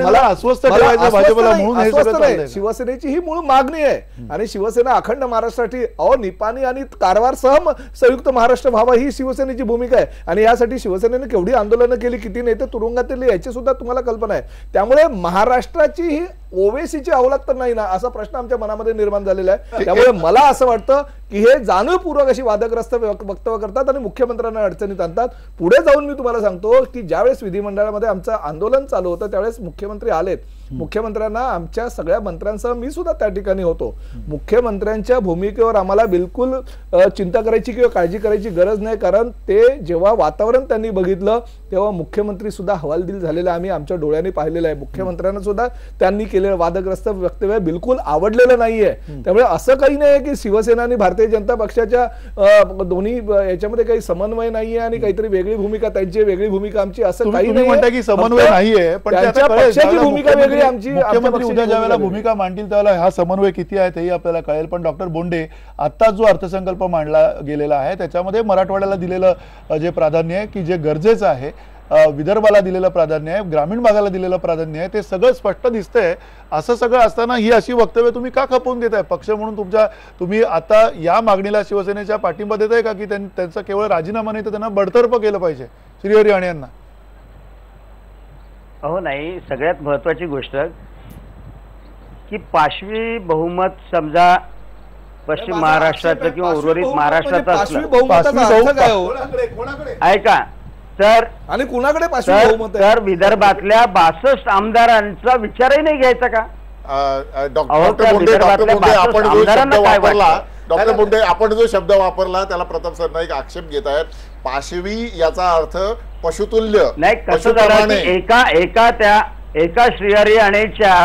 शिवसेनेची ही मूळ मागणी आहे आणि शिवसेना अखंड महाराष्ट्रासाठी निपाणी आणि कारवारसह संयुक्त महाराष्ट्र व्हावा ही शिवसेनेची भूमिका आहे आणि यासाठी शिवसेनेने केवढी आंदोलनं केली, किती नेते तुरुंगातील याची सुद्धा तुम्हाला कल्पना आहे. त्यामुळे महाराष्ट्राची ही ओवेसीची अवलाद तर नाही ना असा प्रश्न आमच्या मनामध्ये निर्माण झालेला आहे. त्यामुळे मला असं वाटतं की हे जाणीवपूर्वक अशी वादग्रस्त वक्तव्य करतात आणि मुख्यमंत्र्यांना अडचणीत आणतात. पुढे जाऊन मी तुम्हाला सांगतो की ज्यावेळेस विधिमंडळामध्ये आमचं आंदोलन चालू होतं त्यावेळेस मुख्यमंत्री आलेत. मुख्यमंत्र्यांना आमच्या सगळ्या मंत्र्यांसह मी सुद्धा त्या ठिकाणी होतो. मुख्यमंत्र्यांच्या भूमिकेवर आम्हाला बिलकुल चिंता करायची किंवा काळजी करायची गरज नाही, कारण ते जेव्हा वातावरण त्यांनी बघितलं तेव्हा मुख्यमंत्री सुद्धा हवालदिल झालेला आम्ही आमच्या डोळ्यांनी पाहिलेलं आहे. मुख्यमंत्र्यांना सुद्धा त्यांनी केलेलं वादग्रस्त वक्तव्य बिलकुल आवडलेलं नाहीये. त्यामुळे असं काही नाहीये की शिवसेना आणि भारतीय जनता पक्षाच्या दोन्ही याच्यामध्ये काही समन्वय नाहीये आणि काहीतरी वेगळी भूमिका त्यांची वेगळी भूमिका आमची असं काही नाही म्हणता की समन्वय नाहीये, पण पक्षाची भूमिका वेगळी आमची. मुख्यमंत्री उद्या ज्यावेळेला भूमिका मांडतील त्यावेळेला हा समन्वय किती आहे तेही आपल्याला कळेल. पण डॉक्टर बोंडे, आता जो अर्थसंकल्प मांडला गेलेला आहे त्याच्यामध्ये मराठवाड्याला दिलेलं जे प्राधान्य आहे की जे गरजेचं आहे, विदर्भाला दिलेलं प्राधान्य आहे, ग्रामीण भागाला दिलेलं प्राधान्य आहे, ते सगळं स्पष्ट दिसतंय. असं सगळं असताना ही अशी वक्तव्य तुम्ही का खपवून देताय? पक्ष म्हणून तुम्ही आता या मागणीला शिवसेनेच्या पाठिंबा देताय का की त्यांचा केवळ राजीनामा नाही तर त्यांना बडतर्फ केलं पाहिजे श्रीहरी आने यांना? अहो नाही, सगळ्यात महत्वाची गोष्ट की पाशवी बहुमत समजा पश्चिम महाराष्ट्राचं किंवा उर्वरित महाराष्ट्राचं ऐका तर आणि कुणाकडे पाशवी बहुमत आहे? तर विदर्भातल्या 62 आमदारांचा विचारही नाही घ्यायचा का? डॉक्टर बोंडे आपण जो शब्द वापरला त्याला प्रताप सरनाईक आक्षेप घेत आहेत. पाशवी याचा अर्थ पशुतुल्य नाही. कसं झालं की एका श्रीहरी आनेच्या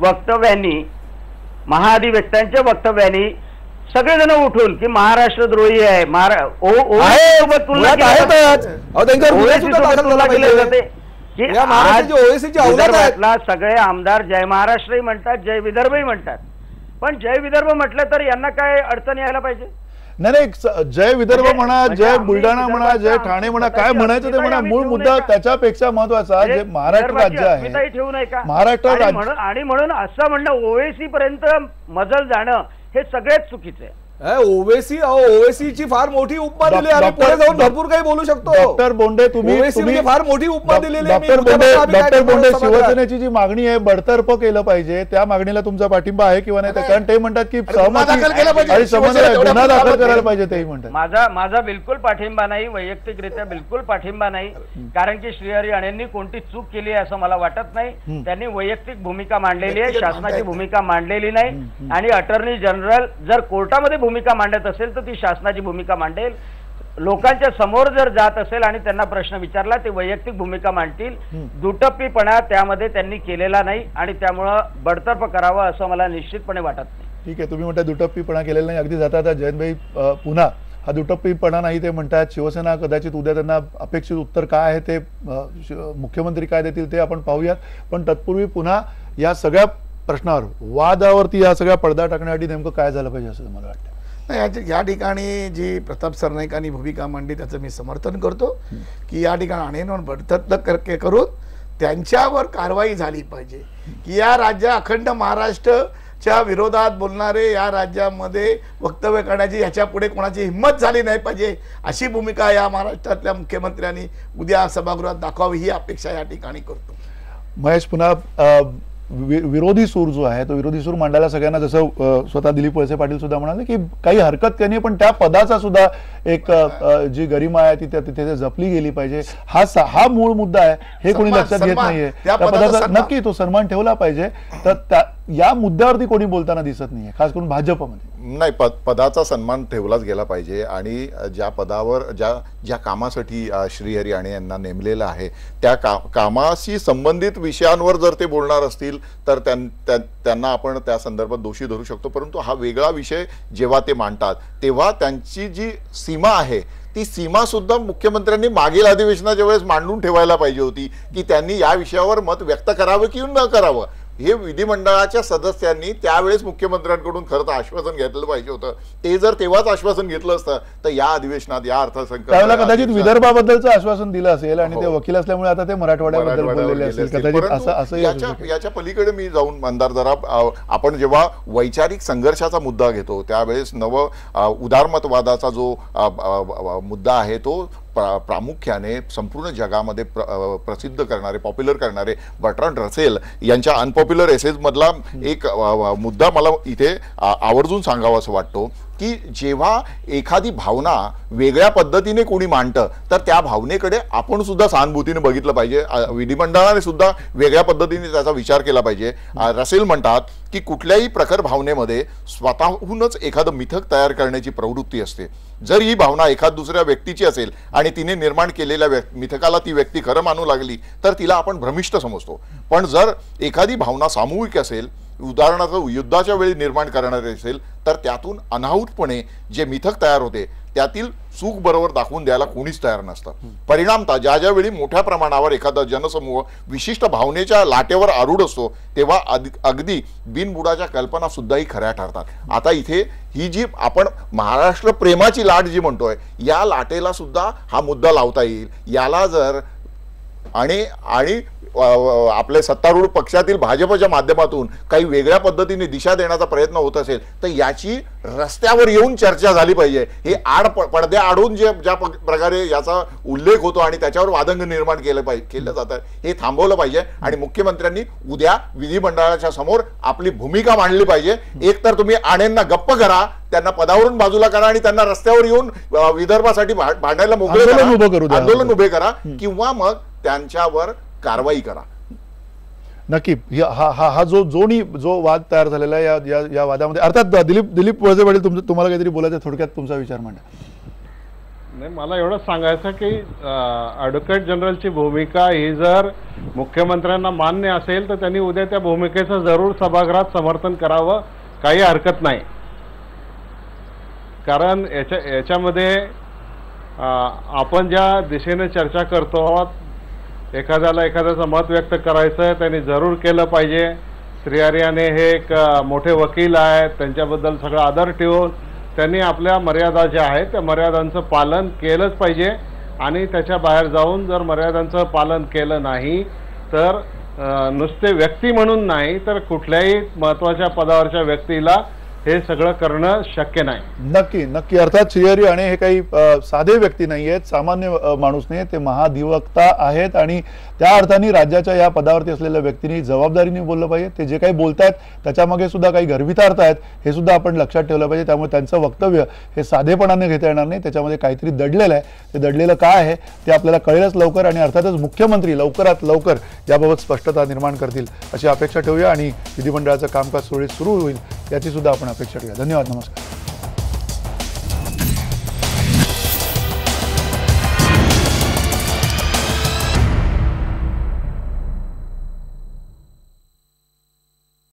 वक्तव्यांनी, महाधिवक्त्यांच्या वक्तव्यांनी सगळेजण उठून की महाराष्ट्र द्रोही आहे, सगळे आमदार जय महाराष्ट्रही म्हणतात, जय विदर्भही म्हणतात. पण जय विदर्भ म्हटलं तर यांना काय अडचण यायला पाहिजे? नाही, जय विदर्भ म्हणा, जय बुलढाणा म्हणा, जय ठाणे म्हणा, काय म्हणायचं ते म्हणा, मूळ मुद्दा त्याच्यापेक्षा महत्वाचा जे महाराष्ट्र राज्य आहे, ठेवू नये का महाराष्ट्र आणि म्हणून असं म्हणणं ओवेसी पर्यंत मजल जाणं हे सगळ्यात चुकीचं आहे. ओवेसीची फार मोठी उपमा दिली. आम्ही पुढे जाऊन भरपूर काही बोलू शकतो. डॉक्टर बोंडे तुम्ही म्हणजे फार मोठी उपमा दिलेली आहे. डॉक्टर बोंडे शिवसेनेची जी मागणी आहे बडतर्फ केलं पाहिजे, त्या मागणीला तुमचा पाठिंबा आहे किंवा नाही? कारण ते म्हणतात की सहमती आणि समन्वय गुन्हा दाखल करायला पाहिजे, तेही म्हणतात. माझा बिलकुल पाठिंबा नाही, वैयक्तिकरित्या बिलकुल पाठिंबा नाही. कारण की श्रीहरी आणेंनी कोणती चूक केली आहे असं मला वाटत नाही. त्यांनी वैयक्तिक भूमिका मांडलेली आहे, शासनाची भूमिका मांडलेली नाही. आणि अटॉर्नी जनरल जर कोर्टामध्ये भूमिका मांडत असेल तर ती शासनाची भूमिका मांडेल. लोकांच्या समोर जर जात असेल आणि त्यांना प्रश्न विचारला ते वैयक्तिक भूमिका मांडतील. दुटप्पीपणा त्यामध्ये त्यांनी केलेला नाही आणि त्यामुळं बडतर्फ करावं असं मला निश्चितपणे वाटत नाही. ठीक आहे, तुम्ही म्हणता दुटप्पीपणा केलेला नाही. अगदी जाता जयंतभाई पुन्हा हा दुटप्पीपणा नाही ते म्हणतात. शिवसेना कदाचित उद्या त्यांना अपेक्षित उत्तर काय आहे ते मुख्यमंत्री काय देतील ते आपण पाहूयात. पण तत्पूर्वी पुन्हा या सगळ्या प्रश्नावर वादावरती या सगळ्या पडदा टाकण्यासाठी नेमकं काय झालं पाहिजे असं मला वाटतं. नाही, या ठिकाणी जी प्रताप सरनाईकांनी भूमिका मांडली त्याचं मी समर्थन करतो की या ठिकाणी आणेंवर बडतर्फ करून त्यांच्यावर कारवाई झाली पाहिजे. की या अखंड महाराष्ट्रच्या विरोधात बोलणारे या राज्यामध्ये वक्तव्य करण्याची ह्याच्या पुढे कोणाची हिंमत झाली नाही पाहिजे अशी भूमिका या महाराष्ट्रातल्या मुख्यमंत्र्यांनी उद्या सभागृहात दाखवावी ही अपेक्षा या ठिकाणी करतो. महेश, पुन्हा विरोधी सूर जो आहे तो विरोधी सूर मांडायला सगळ्यांना, जसं स्वतः दिलीप वळसे पाटील सुद्धा म्हणाले की काही हरकत नाही, पण त्या पदाचा सुद्धा एक जी गरिमा आहे ती तिथे जपली गेली पाहिजे. हा मूळ मुद्दा आहे, हे कोणी लक्षात घेत नाहीये. त्या पदाचा नक्की तो सन्मान ठेवला पाहिजे. तर या मुद्द्यावरती कोणी बोलताना दिसत नाहीये, खास करून भाजपमध्ये. नाही, पदाचा सन्मान ठेवलाच गेला पाहिजे. आणि ज्या पदावर ज्या कामासाठी श्रीहरी आणे यांना नेमलेलं आहे त्या कामाशी संबंधित विषयांवर जर ते बोलणार असतील तर त्यांना आपण त्या संदर्भात दोषी धरू शकतो. परंतु हा वेगळा विषय जेव्हा ते मांडतात तेव्हा त्यांची जी सीमा आहे ती सीमा सुद्धा मुख्यमंत्र्यांनी मागील अधिवेशनाच्या वेळेस मांडून ठेवायला पाहिजे होती की त्यांनी या विषयावर मत व्यक्त करावं की न करावं. हे विधिमंडळाच्या सदस्यांनी त्यावेळेस मुख्यमंत्र्यांकडून खरं तर आश्वासन घेतलं पाहिजे होतं. ते जर तेव्हाच आश्वासन घेतलं असतं तर या अधिवेशनात या अर्थसंकल्पाला कदाचित विदर्भाबद्दल आश्वासन दिलं असेल आणि ते वकील असल्यामुळे आता ते मराठवाड्याबद्दल बोललेले असेल कदाचित. असं याच्या पलीकडे मी जाऊन मंदार जरा आपण जेव्हा वैचारिक संघर्षाचा मुद्दा घेतो त्यावेळेस उदारमतवादाचा जो मुद्दा आहे तो प्रामुख्याने संपूर्ण जगामध्ये प्रसिद्ध करणारे पॉप्युलर करणारे बर्ट्रांड रसेल यांच्या अनपॉप्युलर एसेज मधला एक मुद्दा मला इथे आवर्जून सांगावा असं वाटतो की जेव्हा एखादी भावना वेगळ्या पद्धतीने कोणी मांडतं तर त्या भावनेकडे आपण सुद्धा सहानुभूतीने बघितलं पाहिजे. विधिमंडळाने सुद्धा वेगळ्या पद्धतीने त्याचा विचार केला पाहिजे. रसेल म्हणतात की कुठल्याही प्रखर भावनेमध्ये स्वतःहूनच एखादं मिथक तयार करण्याची प्रवृत्ती असते. जर ही भावना एखाद दुसऱ्या व्यक्तीची असेल आणि तिने निर्माण केलेल्या मिथकाला ती व्यक्ती खरं मानू लागली तर तिला आपण भ्रमिष्ठ समजतो. पण जर एखादी भावना सामूहिक असेल, उदाहरणार्थ युद्धाच्या वेळी निर्माण करणारे असेल तर त्यातून अनाहूतपणे जे मिथक तयार होते त्यातील चूक बरोबर दाखवून द्यायला कोणीच तयार नसतं. परिणामतः ज्यावेळी मोठ्या प्रमाणावर एखादा जनसमूह विशिष्ट भावनेच्या लाटेवर आरूढ असतो तेव्हा अगदी बिनबुडाच्या कल्पना सुद्धाही खऱ्या ठरतात. आता इथे ही जी आपण महाराष्ट्र प्रेमाची लाट जी म्हणतोय या लाटेला सुद्धा हा मुद्दा लावता येईल. याला जर आणि आपले सत्तारूढ पक्षातील भाजपच्या माध्यमातून काही वेगळ्या पद्धतीने दिशा देण्याचा प्रयत्न होत असेल तर याची रस्त्यावर येऊन चर्चा झाली पाहिजे. हे पडद्या आडून ज्या प्रकारे याचा उल्लेख होतो आणि त्याच्यावर वादंग निर्माण केलं जातं हे थांबवलं पाहिजे. आणि मुख्यमंत्र्यांनी उद्या विधिमंडळाच्या समोर आपली भूमिका मांडली पाहिजे. एक तर तुम्ही आणेंना गप्प करा, त्यांना पदावरून बाजूला करा आणि त्यांना रस्त्यावर येऊन विदर्भासाठी भांडायला मोकळे आंदोलन उभे करा किंवा मग त्यांच्यावर कारवाई करा. नक्की हा जो वाद तयार झालेला आहे या वादामध्ये अर्थात दिलीप वळसे पाटील तुम्हाला काहीतरी बोलायचं, थोडक्यात तुमचा विचार मांडा. नाही, मला एवढंच सांगायचं की ॲडव्होकेट जनरलची भूमिका ही जर मुख्यमंत्र्यांना मान्य असेल तर त्यांनी उद्या त्या भूमिकेचं जरूर सभागृहात समर्थन करावं, काही हरकत नाही. कारण याच्यामध्ये आपण ज्या दिशेने चर्चा करतो आहोत, एखाद्याला एखाद्याचं मत व्यक्त करायचं त्यांनी जरूर केलं पाहिजे. श्रीहरी आणे हे एक मोठे वकील आहेत, त्यांच्याबद्दल सगळं आदर ठेवून त्यांनी आपल्या मर्यादा ज्या आहेत त्या मर्यादांचं पालन केलंच पाहिजे. आणि त्याच्या बाहेर जाऊन जर मर्यादांचं पालन केलं नाही तर नुसते व्यक्ती म्हणून नाही तर कुठल्याही महत्त्वाच्या पदावरच्या व्यक्तीला हे सगळं करणं शक्य नाही. नक्की नक्की. अर्थात श्रीहरी आणे हे काही साधे व्यक्ती नाही आहेत, सामान्य माणूस नाही, ते महाधिवक्ता आहेत आणि त्या अर्थाने राज्याच्या या पदावरती असलेल्या व्यक्तींनी जबाबदारीने बोललं पाहिजे. ते जे काही बोलतायत त्याच्यामागे सुद्धा काही गर्भितार्थ आहेत हे सुद्धा आपण लक्षात ठेवलं पाहिजे. त्यामुळे त्यांचं वक्तव्य हे साधेपणाने घेता येणार नाही, त्याच्यामध्ये काहीतरी दडलेलं आहे. ते दडलेलं काय आहे ते आपल्याला कळेलच लवकर आणि अर्थातच मुख्यमंत्री लवकरात लवकर याबाबत स्पष्टता निर्माण करतील अशी अपेक्षा ठेवूया आणि विधिमंडळाचं कामकाज सुरळीत सुरू होईल याची सुद्धा आपण अपेक्षा ठेवूया. धन्यवाद. नमस्कार.